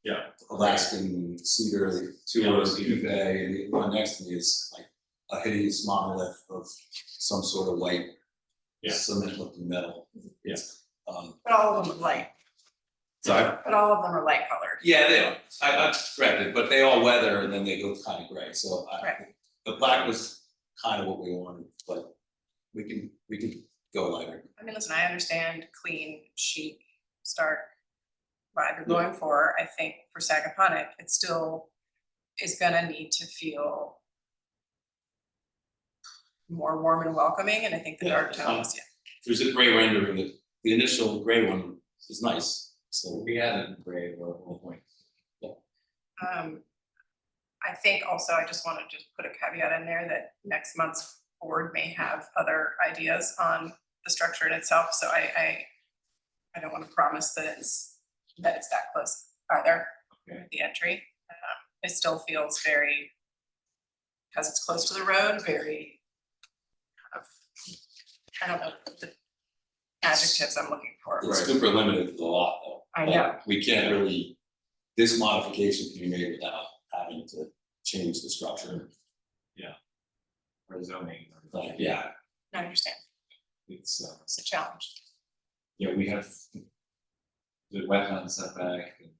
Yeah. Alaskan cedar, 2 Yellow are cedar. Uve, and the one next to me is like a hideous monolith of some sort of white Yeah. cement looking metal. Yeah. But all of them are light, Sorry? but all of them are light colored. Yeah, they are, I'm corrected, but they all weather and then they go kind of gray, so Right. the black was kind of what we wanted, but we can go lighter. I mean, listen, I understand clean, chic, stark vibe you're going for. I think for Sagaponic, it still is gonna need to feel more warm and welcoming, and I think the dark tones, yeah. There's a gray rendering, the initial gray one is nice, so. We had it in gray at one point. I think also, I just wanna just put a caveat in there that next month's board may have other ideas on the structure in itself, so I don't wanna promise that it's that close either with the entry. It still feels very, because it's close to the road, very kind of, I don't know, adjectives I'm looking for. It's super limited to the lot though. I know. Like, we can't really, this modification can be made without having to change the structure. Or zoning. Like, yeah, I understand, It's, it's a challenge. yeah, we have the wetland setback and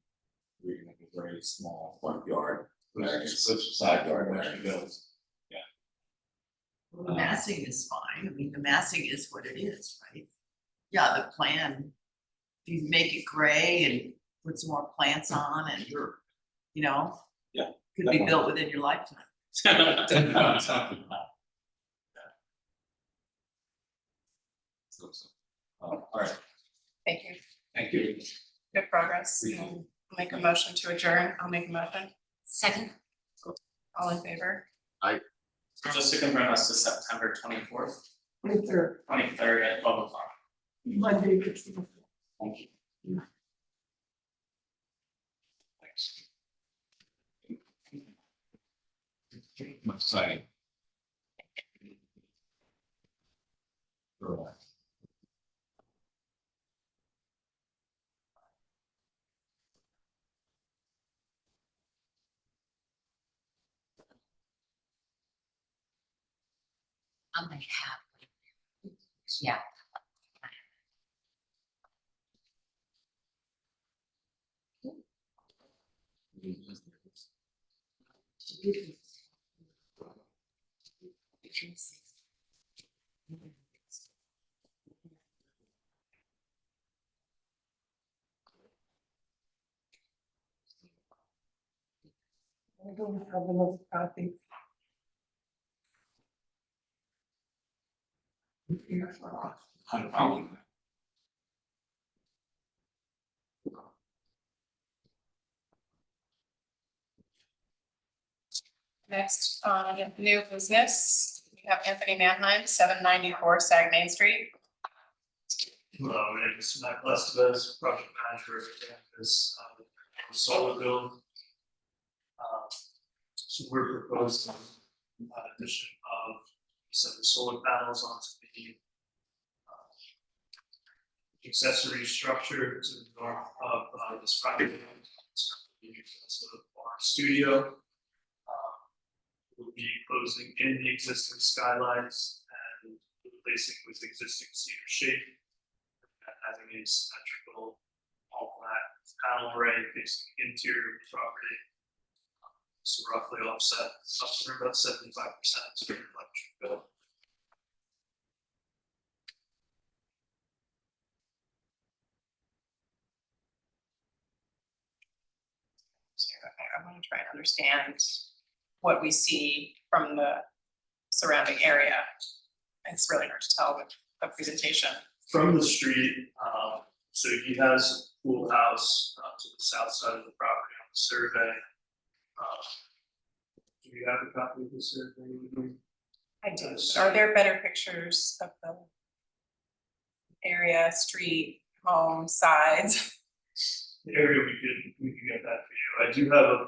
we have a very small front yard, variance, Which- side yard which variance. goes. Well, the massing is fine, I mean, the massing is what it is, right? Yeah, the plan, if you make it gray and put some more plants on and, Sure. you know. Yeah, Could be built within your lifetime. All right, Thank you, thank you. good progress. Appreciate it. I'll make a motion to adjourn, I'll make a motion, Second, all in favor? Just to confirm, that's to September 24th, 23rd, 23rd at 12 o'clock. Monday. Thank you. Thanks. Much exciting. I'm gonna have. Yeah. I don't have another copy. Not a problem. Next, new business, we have Anthony Manheim, 794 Sag Main Street. Hello, my name is Matt Lestevez, project manager of this solar build. So we're proposing addition of some solar panels onto the accessory structure to the north of this property. It's currently used as a bar studio. We'll be closing in the existing skylights and replacing with existing cedar shade. Having a symmetrical all flat panel array facing the interior of the property. So roughly offset up to about 75% of the electric bill. So I want to try and understand what we see from the surrounding area. It's really hard to tell with the presentation. From the street, so he has a pool house to the south side of the property on the survey. Do you have a copy of the survey? I do. Are there better pictures of the area, street, home, sides? The area we could get that for you. I do have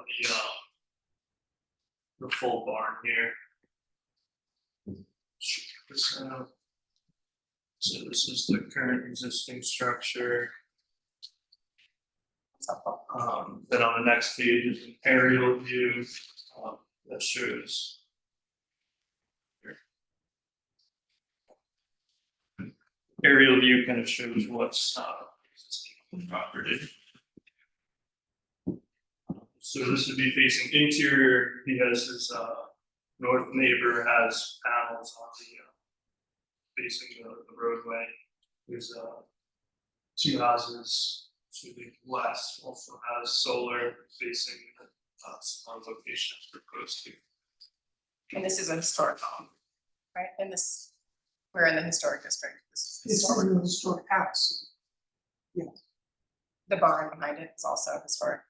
the full barn here. Check this out. So this is the current existing structure. Then on the next page is an aerial view that shows. Aerial view kind of shows what's existing on the property. So this would be facing interior. He has his north neighbor has panels on the facing the roadway. There's two houses to the west also has solar facing some location proposed to. And this is a historic home, right? And this, we're in the historic district. This is It's historic. already a historic house. The barn behind it is also historic.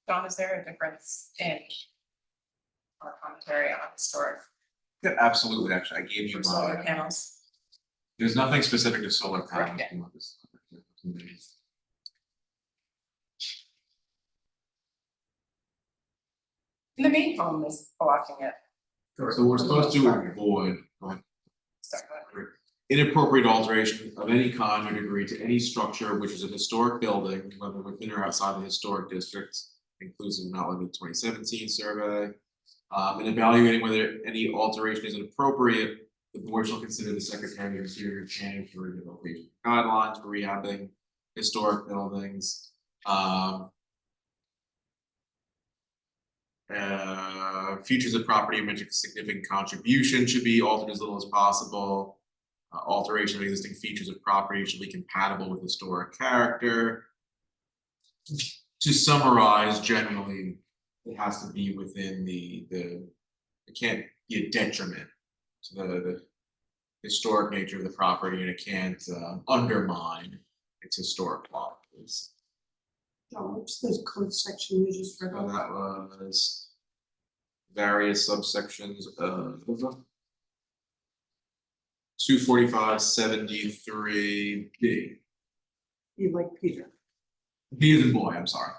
John, is there a difference in our commentary on historic Yeah, absolutely, actually, I gave you for solar my, panels? There's nothing specific to solar panels. Correct. come up with this. And the main home is blocking it. So we're supposed to avoid Sorry, go ahead. inappropriate alteration of any kind or degree to any structure which is a historic building, whether within or outside the historic district, inclusive not limited to 2017 survey. In evaluating whether any alteration is inappropriate, the board shall consider the Secretary of Interior change for rehabilitation guidelines for rehabbing historic buildings. Features of property making significant contribution should be altered as little as possible. Alteration of existing features of property should be compatible with historic character. To summarize, generally, it has to be within it can't be a detriment to the historic nature of the property, and it can't undermine its historic qualities. John, what's the code section you just read So off? that was various subsections of 245-73B. You like Peter. B as in boy, I'm sorry.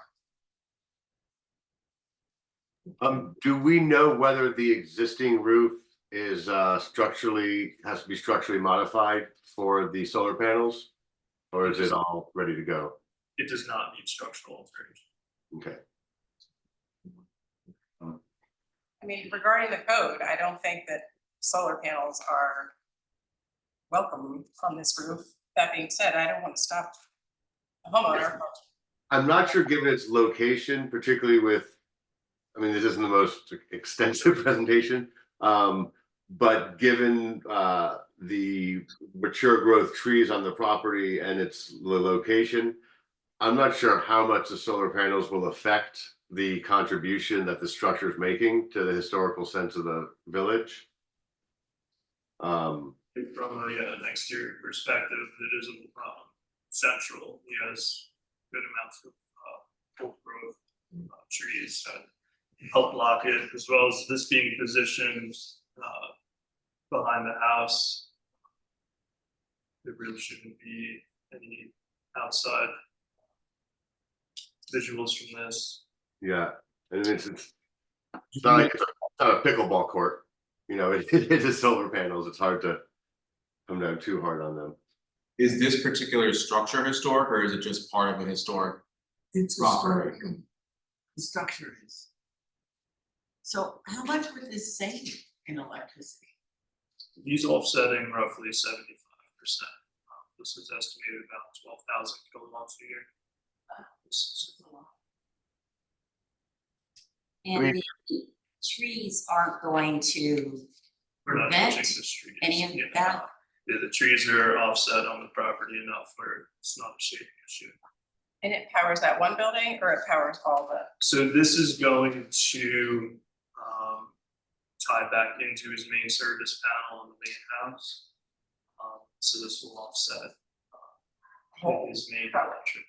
Do we know whether the existing roof is has to be structurally modified for the solar panels? Or is it all ready to go? It does not need structural alteration. Okay. I mean, regarding the code, I don't think that solar panels are welcome on this roof. That being said, I don't want to stop a homeowner. I'm not sure, given its location, particularly with, I mean, this isn't the most extensive presentation, but given the mature growth trees on the property and its location, I'm not sure how much the solar panels will affect the contribution that the structure is making to the historical sense of the village. From an exterior perspective, it is central. It has good amounts of old growth trees that help block it, as well as this being positioned behind the house. There really shouldn't be any outside visuals from this. Yeah, and it's not like it's not a pickleball court, you know, it is solar panels. It's hard to come down too hard on them. Is this particular structure historic, or is it just part of a historic It's property? historic. The structure is. So how much would this save in electricity? He's offsetting roughly 75%. This is estimated about 12,000 kilowatts a year. This is a lot. And the trees aren't going to We're not prevent touching the street. any of that? Yeah, the trees are offset on the property enough where it's not a shading issue. And it powers that one building or it powers all the, So this is going to tie back into his main service panel in the main house. So this will offset his main electric.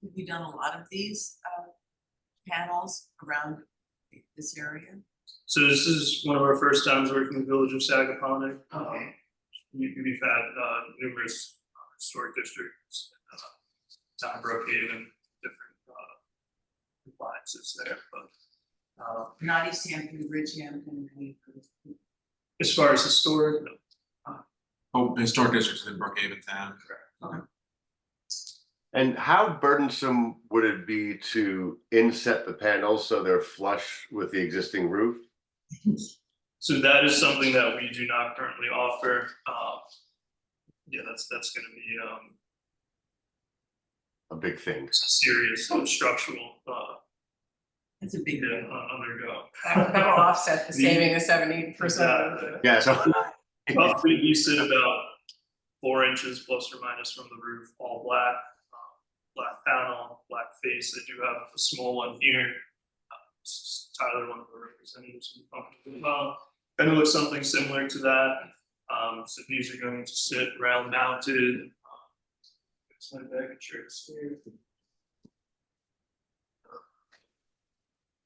Have you done a lot of these panels around this area? So this is one of our first times working with the Village of Sagaponic. Okay. We've had numerous historic districts, town of Brookhaven, different compliances there, but Not East Hampton, Bridgehampton, any of those. as far as historic, no. Oh, historic districts in Brookhaven Town. Okay. And how burdensome would it be to inset the panels so they're flush with the existing roof? So that is something that we do not currently offer. Yeah, that's gonna be A big thing. serious structural It's a big deal. undergo. that'll offset the saving of 70%. Yeah, so Roughly, we sit about 4 inches plus or minus from the roof, all black, black panel, black face. I do have a small one here. Tyler, one of the representatives from the company as well. And it looks something similar to that. So these are going to sit round mounted. It's my bag of tricks here.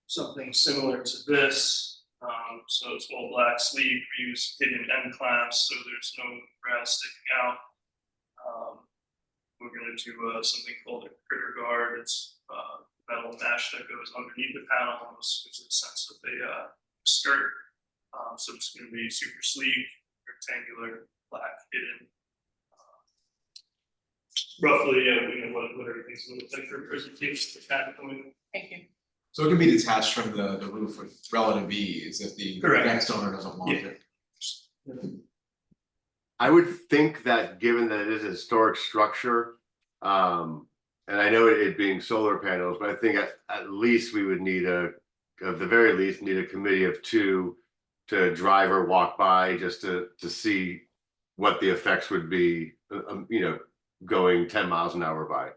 Something similar to this. So it's all black sleeve, we use hidden end clamps, so there's no brass sticking out. We're gonna do something called a critter guard. It's metal mesh that goes underneath the panel, almost gives it a sense of a skirt. So it's gonna be super sleek, rectangular, black, hidden. Roughly, we know what everything's gonna look like for presentation standpoint. Thank you. So it can be detached from the roof with relative ease if the Correct. next owner doesn't want Yeah. it. I would think that given that it is a historic structure, and I know it being solar panels, but I think at least we would need at the very least, need a committee of two to drive or walk by just to see what the effects would be, going 10 miles an hour by.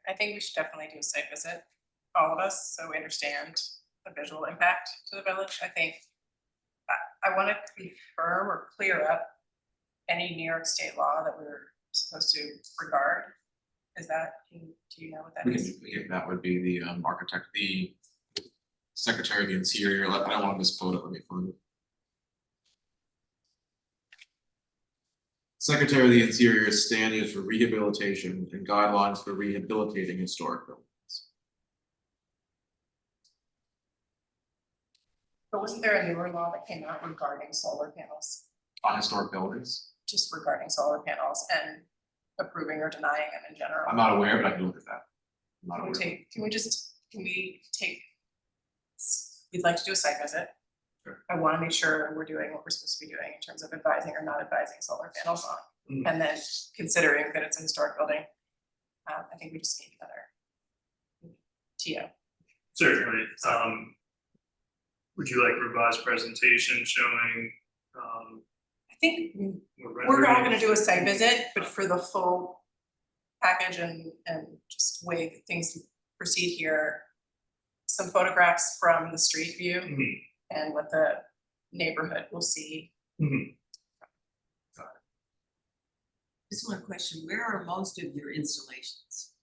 I think we should definitely do a site visit, all of us, so we understand the visual impact to the village. I think I want to confirm or clear up any New York state law that we're supposed to regard. Is that, do you know what that is? That would be the architect, the Secretary of the Interior. I don't want to misquote it, let me find it. Secretary of the Interior standards for rehabilitation and guidelines for rehabilitating historic buildings. But wasn't there a newer law that came out regarding solar panels? On historic buildings? Just regarding solar panels and approving or denying them in general? I'm not aware, but I can look at that. I'm not aware. Can we take, we'd like to do a site visit. Sure. I want to make sure we're doing what we're supposed to be doing in terms of advising or not advising solar panels on. Mhm. And then considering that it's a historic building, I think we just need another TO. Certainly, would you like revised presentation showing, I think or we're all rendering? gonna do a site visit, but for the full package and just way that things proceed here, some photographs from the street view Mhm, and what the neighborhood will see. mhm. Just one question, where are most of your installations?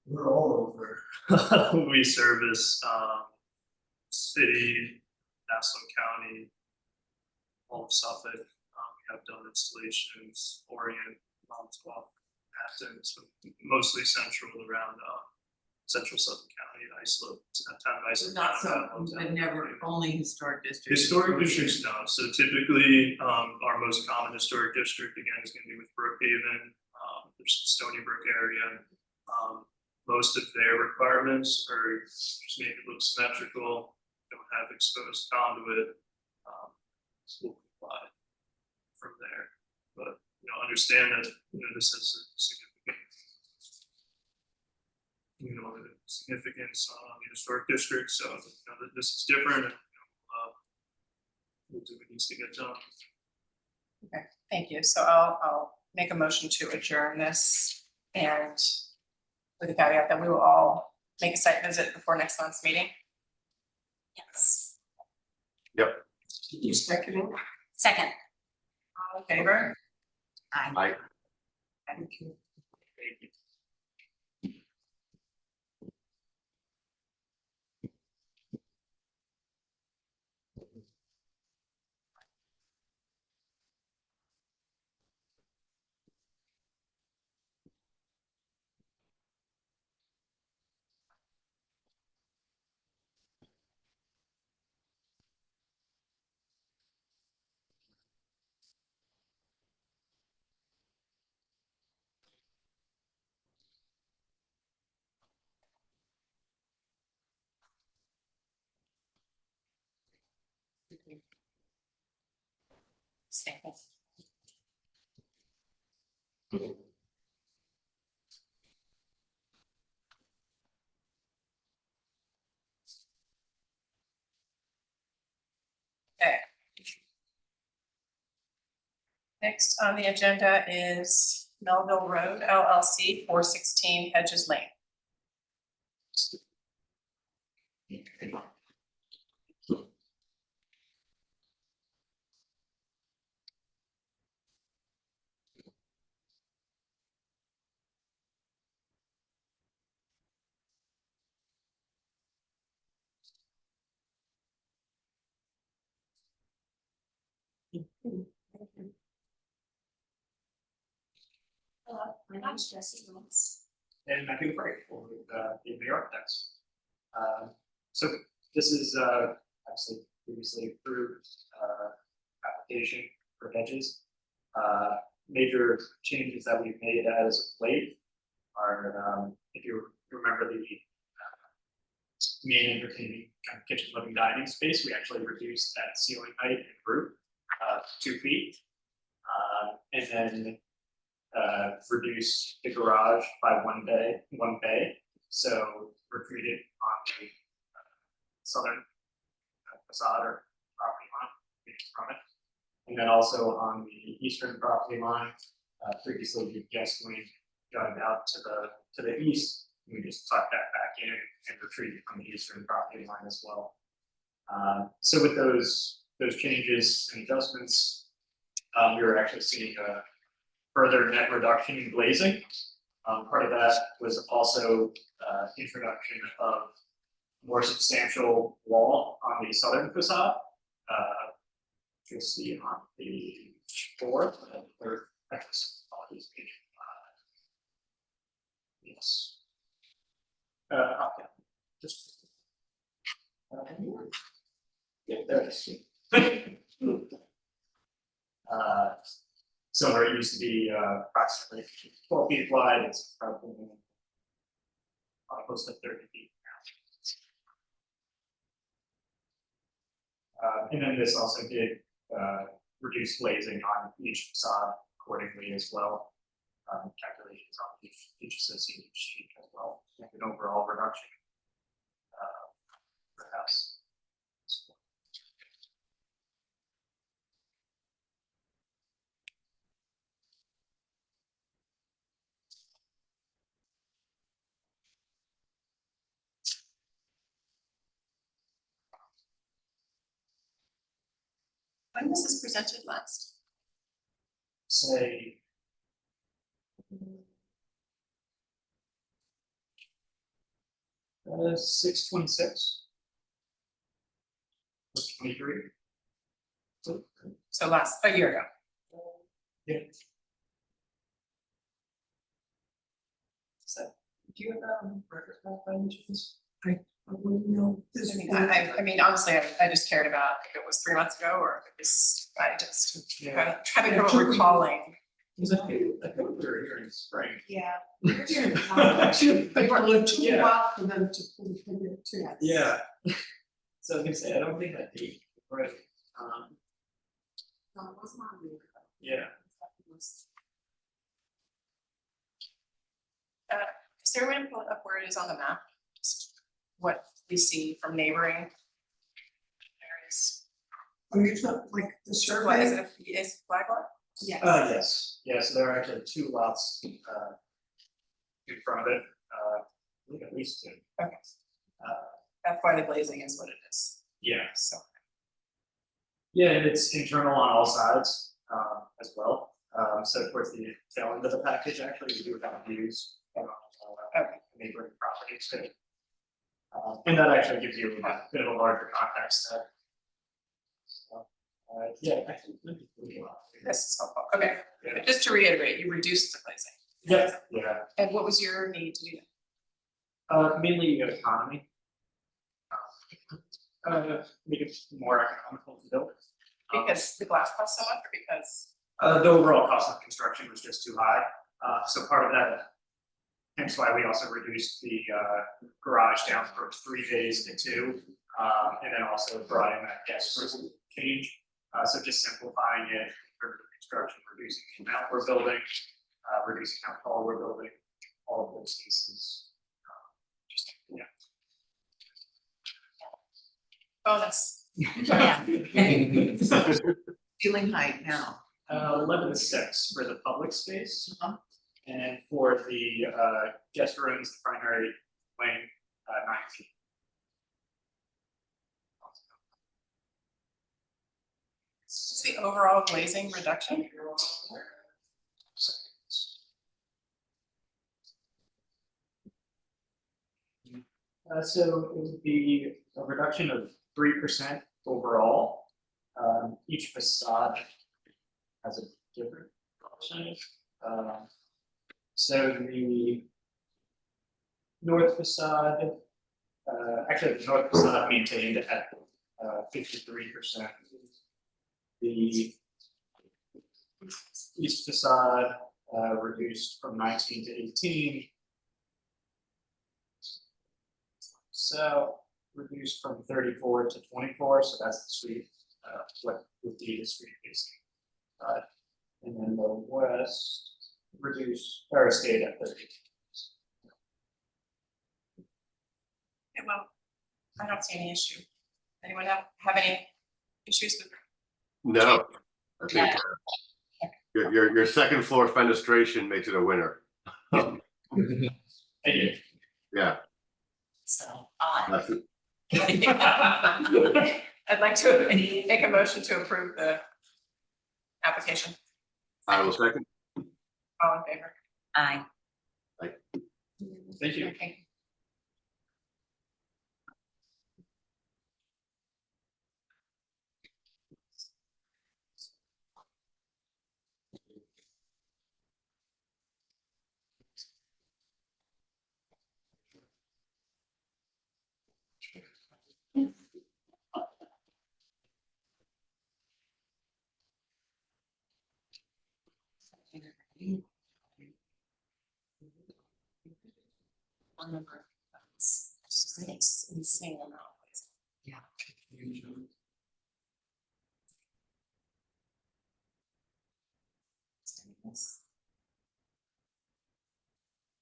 We're all over. We service, city, Nassau County, all of Suffolk. We have done installations, Orient, Montauk, Athens, mostly central around, central Suffolk County, Islip, town of Islip. Not so, down but never only historic districts. Historic districts, no, so typically, our most common historic district, again, is gonna be with Brookhaven, there's Stony Brook area. Most of their requirements are just make it look symmetrical, don't have exposed conduit. We'll comply from there, but, understand that, this is a significant, significance on the historic district, so, that this is different, and, we'll do what needs to get done. Okay, thank you. So I'll make a motion to adjourn this and with the caveat that we will all make a site visit before next month's meeting. Yes. Yep. You seconding? Second. All in favor? Aye. Thank you. Thank you. Samples. Okay. Next on the agenda is Melville Road LLC, 416 Hedges Lane. My name's Jesse Lewis. And Matthew Frank for the architects. So this is actually previously approved application for hedges. Major changes that we've made as of late are, if you remember the main entertaining kind of kitchen living dining space, we actually reduced that ceiling height and roof 2 feet. And then reduce the garage by one bay, so retreated on the southern facade or property line from it. And then also on the eastern property line, previously the guest wing jutted out to the east. We just tucked that back in and retreated from the eastern property line as well. So with those changes and adjustments, we were actually seeing a further net reduction in glazing. Part of that was also introduction of more substantial wall on the southern facade. You'll see on the fourth and third, apologies, page 5. Yes. Okay. Just. Yeah, there it is. So where it used to be approximately 12 feet wide, it's probably close to 30 feet now. And then this also did reduce glazing on each facade accordingly as well. Calculations on each associated sheet as well, and an overall reduction for the house. When was this presented last? Say. 6/26. 23. So a year ago. Yeah. So, do you have record by any chance? I wouldn't know this. I mean, honestly, I just cared about if it was 3 months ago or if it was, I just having trouble recalling. Was I think we were here in spring. Yeah. Actually, I it took a Yeah. while for them to put it in there too. Yeah. So I was gonna say, I don't think that date, right, No, it wasn't on the. yeah. Is there a way to pull it up where it is on the map? Just what we see from neighboring areas. I mean, it's not like the What is survey. it? Is flag lot? Yes. Yes, yeah, so there are actually 2 lots in front of it, I think at least 2. Okay. Uh, That's why the glazing is what it is. yeah, So. yeah, and it's internal on all sides, as well. So towards the tail end of the package, actually, we do have views on neighboring properties too. And that actually gives you a bit of a larger context there. So, yeah, actually. This is helpful. Okay, Yeah. just to reiterate, you reduced the glazing. Yeah, yeah, And what was your need to do that? mainly economy. Make it more economical to build. Because the glass cost so much or because? The overall cost of construction was just too high, so part of that, hence why we also reduced the garage down from 3 bays to 2. And then also brought in that guest room change, so just simplifying it for the construction, reducing the amount we're building, reducing how tall we're building, all of those pieces. Just, yeah. Bonus. Yeah. Ceiling height now. 11 to 6 for the public space. Uh-huh. And for the guest rooms, the primary wing, 9 feet. What's the overall glazing reduction? So it would be a reduction of 3% overall. Each facade has a different option. So the north facade, actually the north facade maintained at 53%. The east facade reduced from 19 to 18. So reduced from 34 to 24, so that's the street, what would be the street facing. And then the west reduced or stayed at 30. Yeah, well, I don't see any issue. Anyone have any issues with? No, I think your second floor fenestration makes it a winner. Thank you. Yeah. So, odd. That's it. I'd like to make a motion to approve the application. I will second. All in favor? Aye. Thank you. Okay. One number. It's insane amount. Yeah. Do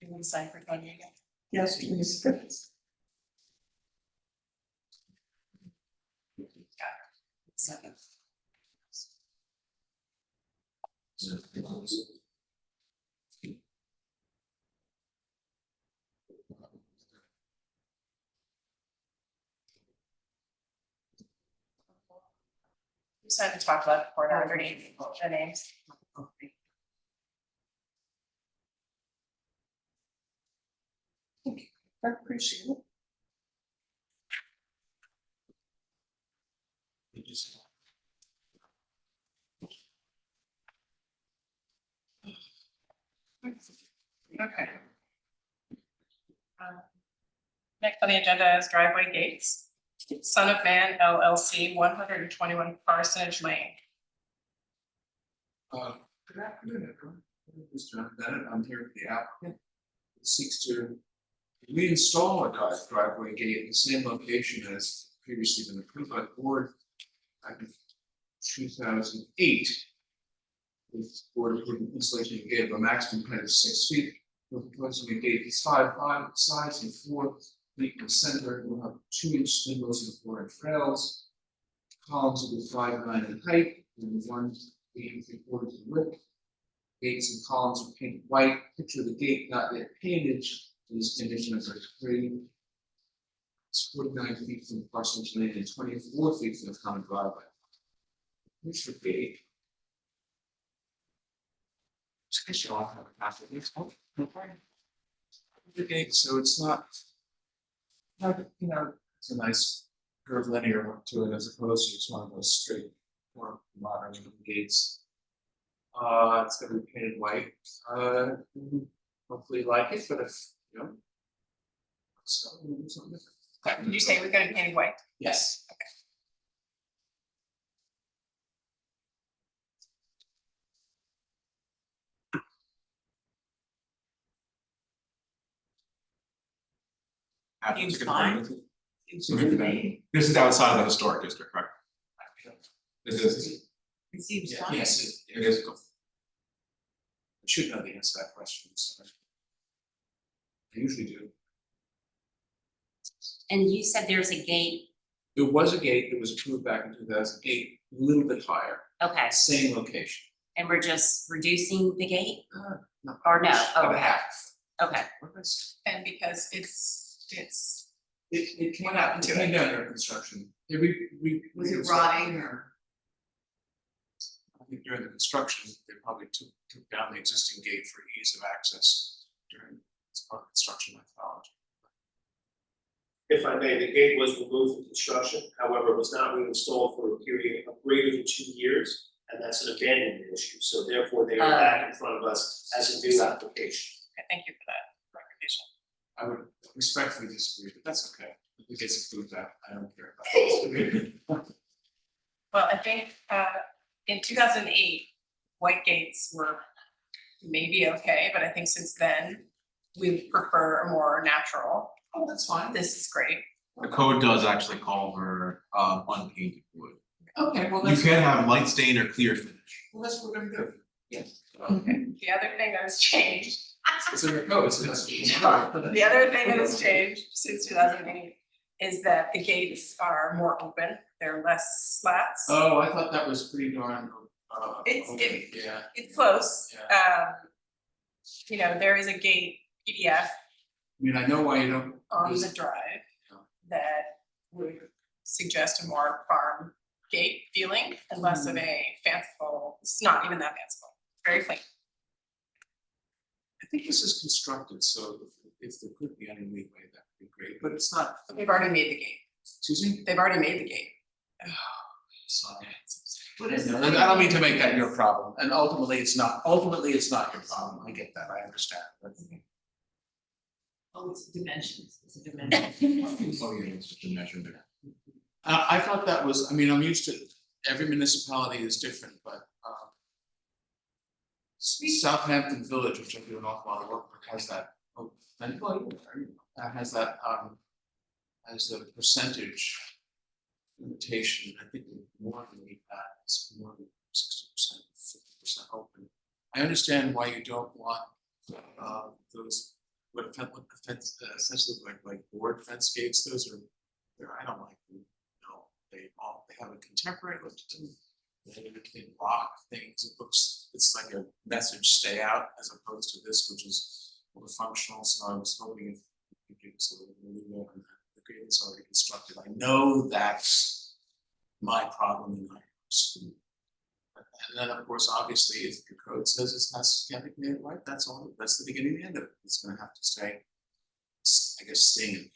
you want to sign for Tony again? Yes, please. Seven. You signed the top left corner underneath the names. I appreciate it. Okay. Next on the agenda is driveway gates. Son of Man LLC, 121 Parsonage Lane. Good afternoon, everyone. My name is John Bennett. I'm here for the applicant. It seeks to reinstall a driveway gate at the same location as previously been approved by the board back in 2008. The board approved an installation of a gate of a maximum height of 6 feet. We're proposing a gate that's 5 sides and 4 feet in the center. We'll have 2-inch spindles and 4-inch rails. Columns will be 5'9" in height and 1 8 3/4 in width. Gates and columns are painted white. Picture of the gate not yet painted is condition number 3. It's 49 feet from the parsonage lane and 24 feet from the common driveway. Here's the gate. Just you all have a path of the gate, so it's not, it's a nice curved linear look to it as opposed to just one of those straight, more modern gates. It's gonna be painted white. Hopefully you like it, but if so we'll do something different. Did you say we're going to be painted white? Yes. Happy to Seems confirm fine. with you. Seems good to me. This is outside of the historic district, correct? This is. It seems fine. Yes, it is. I should know the answer to that question, so. I usually do. And you said there's a gate, There was a gate that was approved back in 2008, a little bit higher, okay, same location. and we're just reducing the gate? No. Or no? About Okay. half. Okay, And because it's It came out, it came down during construction. Yeah, we. Was it rotting or? I think during the construction, they probably took down the existing gate for ease of access during this part of construction methodology. If I may, the gate was removed from construction, however, it was not reinstalled for a period of greater than 2 years, and that's an abandonment issue, so therefore they are back in front of us as a new application. Okay, thank you for that recognition. I would respectfully disagree, but that's okay. If it gets approved, I don't care about it. Well, I think in 2008, white gates were maybe okay, but I think since then, we prefer a more natural. Oh, that's fine. This is great. The code does actually call for unpainted wood. Okay, well, You that's. can have light stain or clear finish. Well, that's what we're gonna do. Yes. Okay, the other thing that has changed, It's in the code, it's the other thing that has changed since 2008 is that the gates are more open, they're less slats. Oh, I thought that was pretty darn, It's- okay, yeah. It's close. You know, there is a gate PDF I mean, I know why you don't. on the drive that would suggest a more farm gate feeling and less of a fanciful, it's not even that fanciful, very clean. I think this is constructed, so if there could be any leeway, that would be great, but it's not. They've already made the gate, Excuse me? they've already made the gate. Sorry. I don't mean to make that your problem, and ultimately it's not your problem, I get that, I understand, but. Oh, it's dimensions, it's a dimension. Oh, yeah, it's just a measure there. I thought that was, I mean, I'm used to, every municipality is different, but, Southampton Village, which I do an awful lot of work with, has that, has that, as the percentage limitation, I think we more than meet that, it's more than 60%, 50% open. I understand why you don't want, those, what fence, essentially like board fence gates, those are, I don't like them, no, they have a contemporary look to them. They block things, it looks, it's like a message stay out as opposed to this, which is more functional, so I was hoping if you could give us a little more on that. The gate is already constructed, I know that's my problem in my house. And then, of course, obviously, if your code says it has to be made white, that's all, that's the beginning and the end of it, it's gonna have to stay, I guess, stain.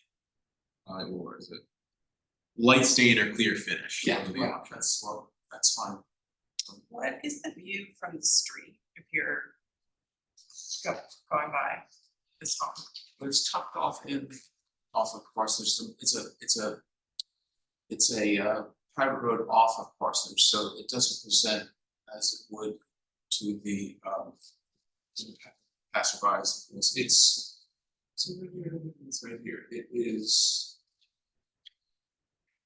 Or is it? Light stain or clear finish. Yeah, Those are the well, options. that's fine. What is the view from the street if you're going by this home? But it's tucked off of Parsonage, it's a private road off of Parsonage, so it doesn't present as it would to the passerbys. It's right here,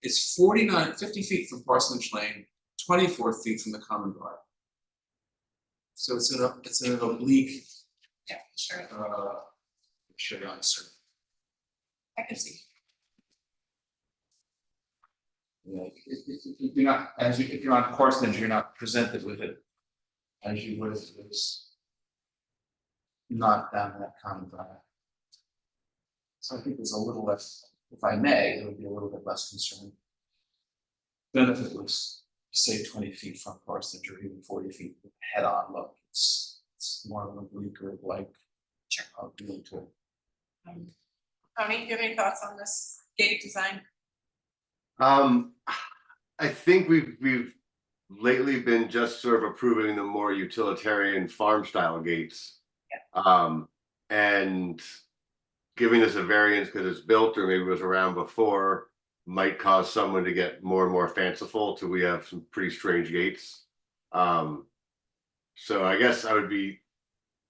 it's 50 feet from Parsonage Lane, 24 feet from the common drive. So it's in an oblique, Yeah, sure, show you on the survey. I can see. Yeah, if you're not, if you're on Parsonage, you're not presented with it as you would if it was not down that common drive. So I think there's a little less, if I may, there would be a little bit less concern. Then if it was, say, 20 feet from Parsonage or even 40 feet head on look, it's more of a bleaker like. View to it. Tony, do you have any thoughts on this gate design? I think we've lately been just sort of approving the more utilitarian farm style gates. And giving this a variance because it's built or maybe it was around before might cause someone to get more and more fanciful till we have some pretty strange gates. So I guess I would be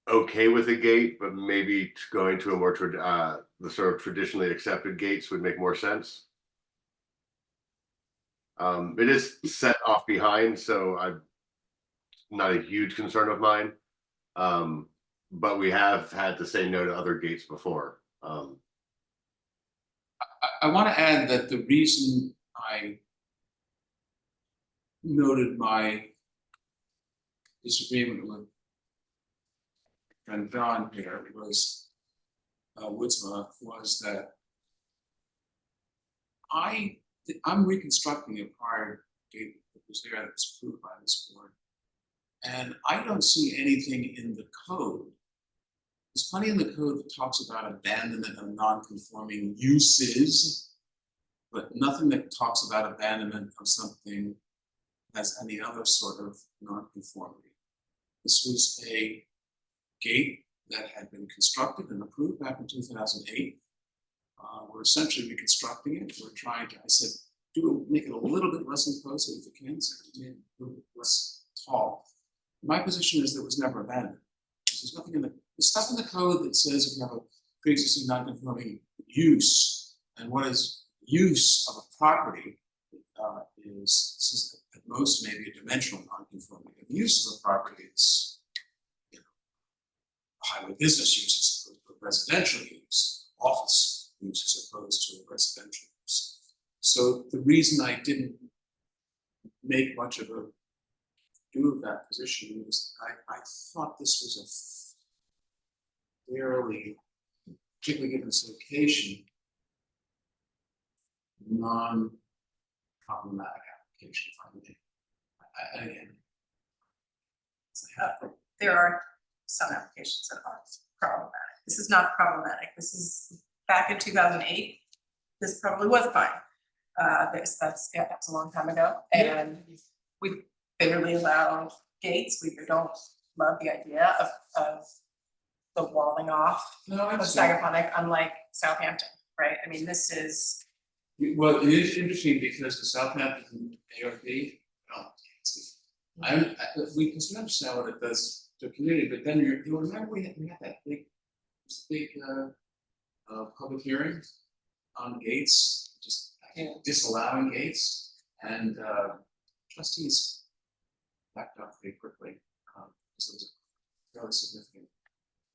okay with a gate, but maybe going to a more the sort of traditionally accepted gates would make more sense. It is set off behind, so I'm not a huge concern of mine. But we have had to say no to other gates before. I want to add that the reason I noted my disagreement with friend John here was Woodsma was that I'm reconstructing a prior gate that was there that was approved by this board, and I don't see anything in the code there's plenty in the code that talks about abandonment of non-conforming uses, but nothing that talks about abandonment of something as any other sort of non-conformity. This was a gate that had been constructed and approved back in 2008. We're essentially reconstructing it. We're trying to, I said, make it a little bit less imposing if you can, so make it a little bit less tall. My position is that it was never abandoned. There's nothing in there's stuff in the code that says if you have a pre-existing non-conforming use, and what is use of a property is at most maybe a dimensional non-conformity. The use of a property is, you know, highway business use as opposed to residential use, office use as opposed to residential use. So the reason I didn't make much of a do of that position was I thought this was a fairly, particularly given its location, non-problematic application, if I may. Again, There are some applications that are problematic. This is not problematic. This is back in 2008. This probably was fine. That's a long time ago, and we barely allow gates. We don't love the idea of the walling off of Sagaponic, unlike Southampton, right? I mean, this is. Well, it is interesting because the Southampton Ahrb, we can understand what it does to the community, but then you remember we had that big public hearing on gates, just disallowing gates, and trustees backed up pretty quickly because it was a fairly significant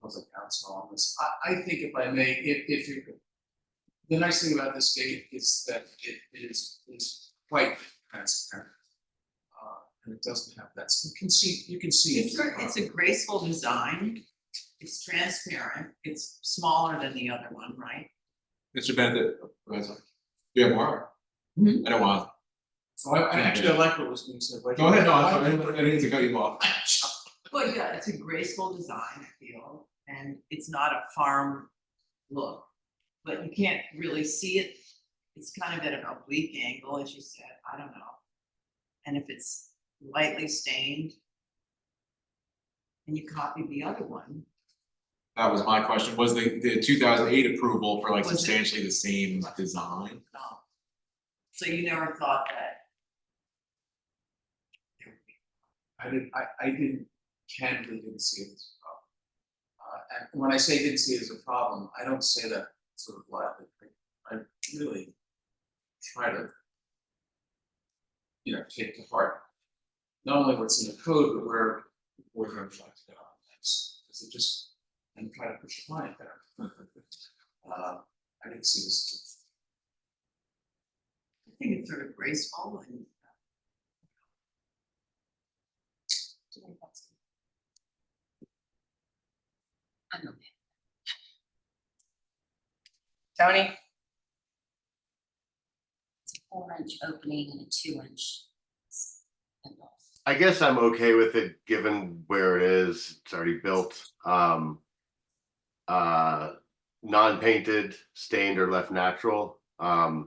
public council on this. I think if I may, if you could. The nice thing about this gate is that it is quite transparent, and it doesn't have that. You can see it. It's a graceful design. It's transparent. It's smaller than the other one, right? Mr. Bennett, do you have more? I don't want. So I like what was being said. Like, Go ahead, no, I didn't need to cut you off. Well, yeah, it's a graceful design, I feel, and it's not a farm look, but you can't really see it. It's kind of at an oblique angle, as you said, I don't know. And if it's lightly stained, and you copy the other one. That was my question. Was the 2008 approval for like Was it- substantially the same design? No. So you never thought that. I candidly didn't see it as a problem. And when I say didn't see it as a problem, I don't say that sort of lightly. I really try to, take to heart not only what's in the code, but where we're going to try to go next. Because it just, and try to push the client there. I didn't see this. I think it's sort of graceful and. I'm okay. Tony? It's a 4-inch opening and a 2-inch. window. I guess I'm okay with it, given where it is. It's already built. Non-painted, stained or left natural. I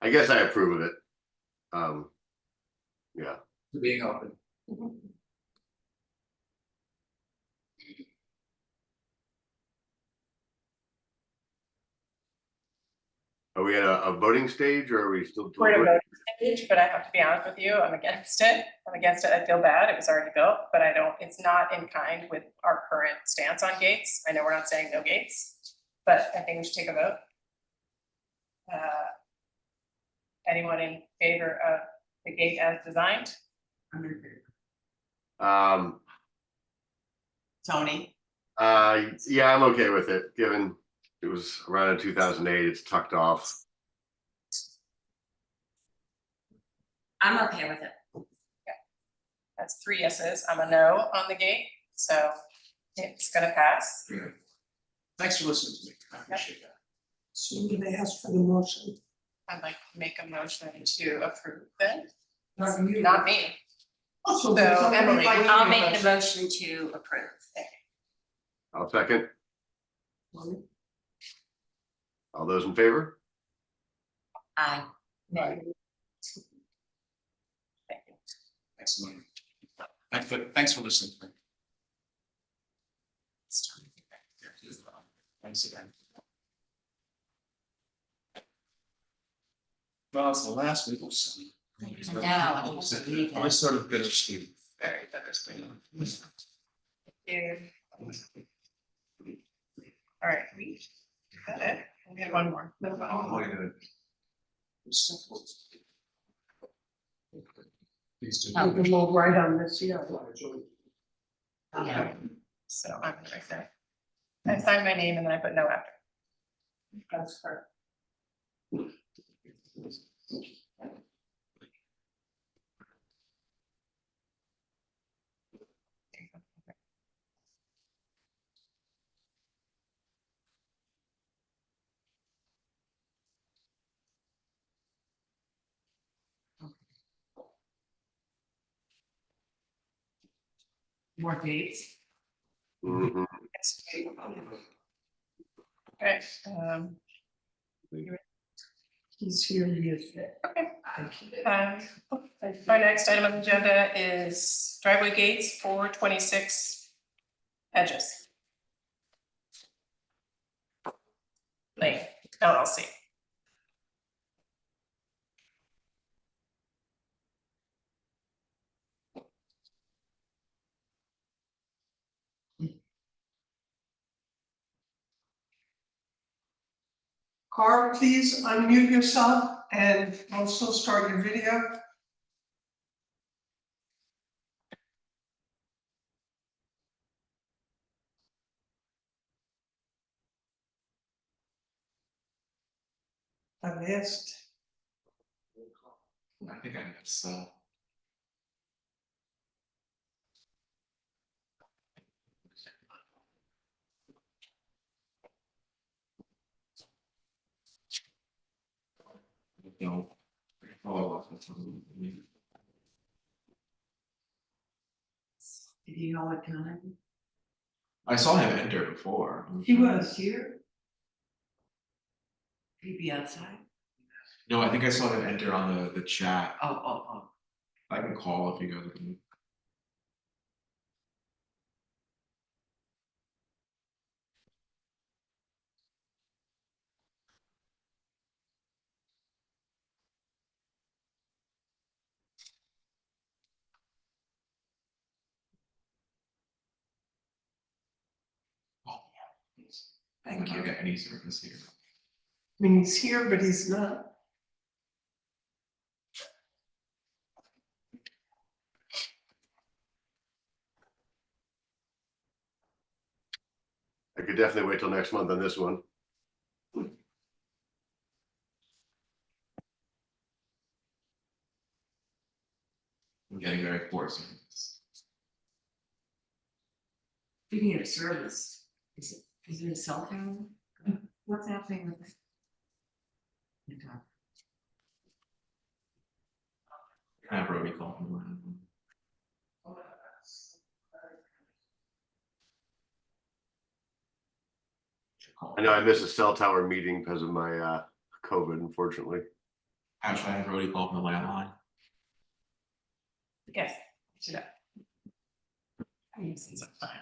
guess I approve of it. Yeah. To being open. Are we at a voting stage, or are we still? We're at a voting stage, but I have to be honest with you, I'm against it. I feel bad. It was already built, but it's not in kind with our current stance on gates. I know we're not saying no gates, but I think we should take a vote. Anyone in favor of the gate as designed? I'm in favor. Tony? Tony? Yeah, I'm okay with it, given it was around in 2008, it's tucked off. I'm okay with it. That's 3 yeses. I'm a no on the gate, so it's gonna pass. Thanks for listening to me. I appreciate that. So did they ask for the motion? I'd like to make a motion to approve it. Not you. Not me. Oh, So, somebody Emily, like I'll you, make but- the motion to approve. I'll second. All those in favor? Aye. Aye. Excellent. Thanks for listening. Thanks again. Well, it's the last week of summer. I know. It's sort of bittersweet. Very bittersweet. All right, we got it. We have one more. Oh, you're good. Please do. Oh. We can move right on this, yeah. Yeah. So I'm right there. I signed my name and then I put no after. That's correct. More dates. Mhm. Okay, He's here, he is there. okay. Our next item on the agenda is driveway gates for 26 Hedges Lane, LLC. Carl, please unmute yourself and also start your video. I missed. I think I missed so. No. Follow up. Did you know what time? I saw him enter before. He was here. He'd be outside. No, I think I saw him enter on the chat. Oh. I can call if you guys can. Oh, Thank I you. don't get any service here. I mean, he's here, but he's not. I could definitely wait till next month on this one. I'm getting very poor service. Speaking of service, is it a cell phone? What's happening with it? Okay. I have Roby call him. I know I missed a cell tower meeting because of my COVID, unfortunately. Actually, I have Brody call from the landline. Yes. Should I? Since I'm fine.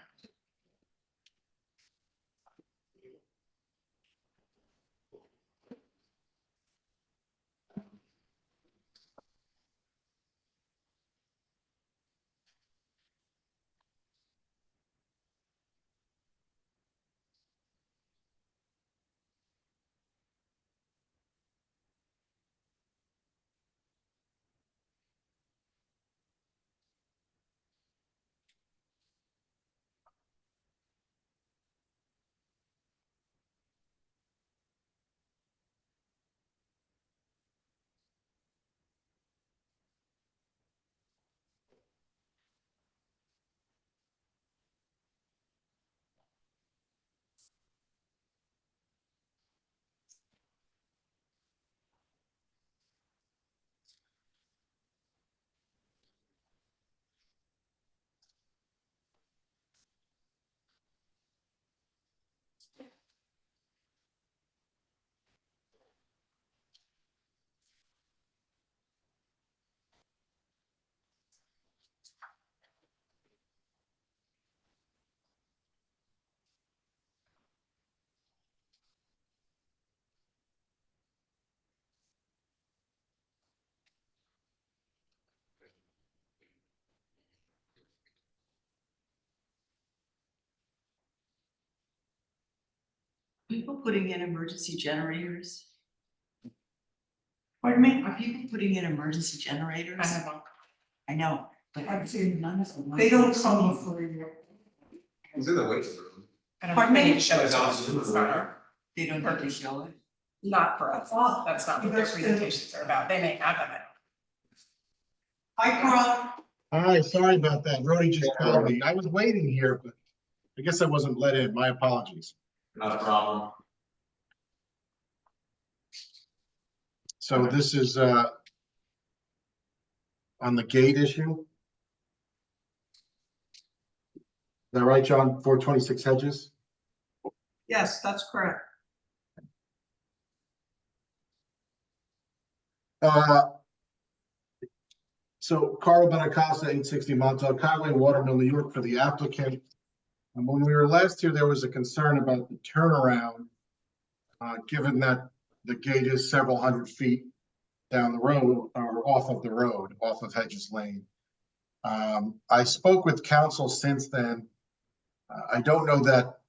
people putting in emergency generators? Pardon me? Are people putting in emergency generators? I have one. I know, but I've seen none of them. They don't come before you. It's in the waiting room. I don't Pardon think they me? need to show it to us. It's It's not- They don't have to show it. Not for us, that's not what their presentations are about, they may have them. Hi, Carl. Hi, sorry about that. Rody just called me. I was waiting here, but I guess I wasn't let in. My apologies. Not a problem. So this is on the gate issue. Is that right, John? 426 Hedges? Yes, that's correct. So Carl Benacasa, 860 Montauk Highway, Watermill, New York, for the applicant. And when we were last here, there was a concern about the turnaround, given that the gate is several hundred feet down the road or off of the road, off of Hedges Lane. I spoke with council since then. I don't know that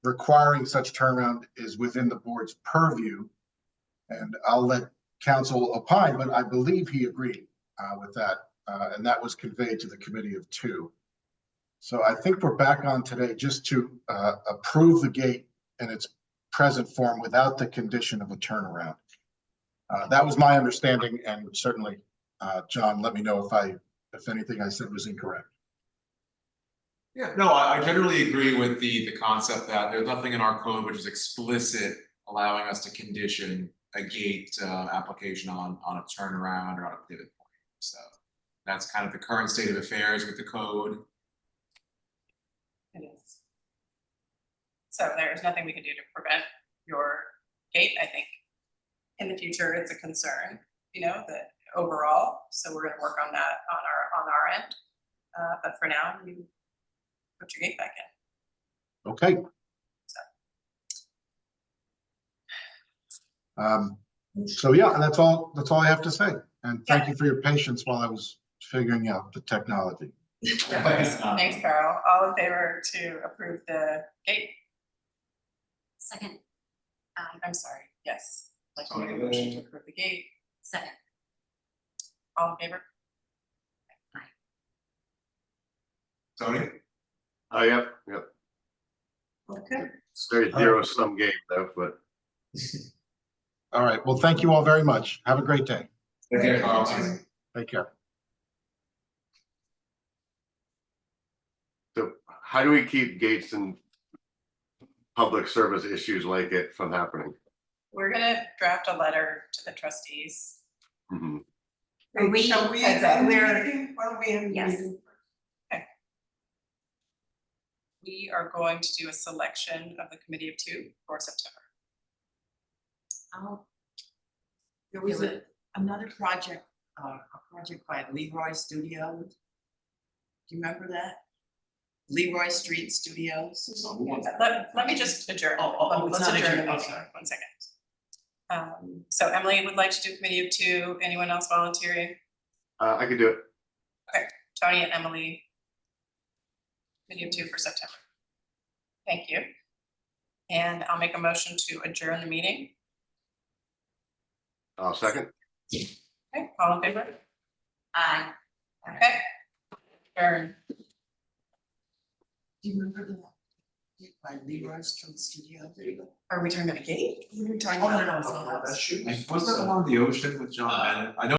requiring such turnaround is within the board's purview. And I'll let council opine, but I believe he agreed with that. And that was conveyed to the committee of two. So I think we're back on today just to approve the gate in its present form without the condition of a turnaround. That was my understanding, and certainly, John, let me know if anything I said was incorrect. Yeah, no, I generally agree with the concept that there's nothing in our code which is explicit allowing us to condition a gate application on a turnaround or on a pivot point. So that's kind of the current state of affairs with the code. It is. So there's nothing we can do to prevent your gate, I think. In the future, it's a concern, that overall, so we're gonna work on that on our end. But for now, you put your gate back in. Okay. So yeah, and that's all I have to say. And thank you for your patience while I was figuring out the technology. Thanks, Carol. All in favor to approve the gate? Second. I'm sorry, yes. Like to make a motion to approve the gate. Second. All in favor? Tony? Oh, yep. Okay. It's very zero sum game though, but. All right. Well, thank you all very much. Have a great day. Take care, Carl. Take care. So how do we keep gates and public service issues like it from happening? We're gonna draft a letter to the trustees. Mhm. Shall we Heads end up. the meeting? Why don't we end the Yes. meeting? We are going to do a selection of the committee of two for September. There was another project, a project by Leroy Studios. Do you remember that? Leroy Street Studios. Let me just adjourn. Oh, it's Let's not adjourn the adjourned. meeting. 1 second. So Emily would like to do committee of two. Anyone else volunteering? I could do it. Tony and Emily. Committee of two for September. Thank you. And I'll make a motion to adjourn the meeting. I'll second. Okay, all in favor? Aye. Okay. Adjourn. Do you remember that? By Leroy Street Studios. Are we talking about a gate? We were talking Oh, about. no, no, no. Was that along the ocean with John Bennett? I know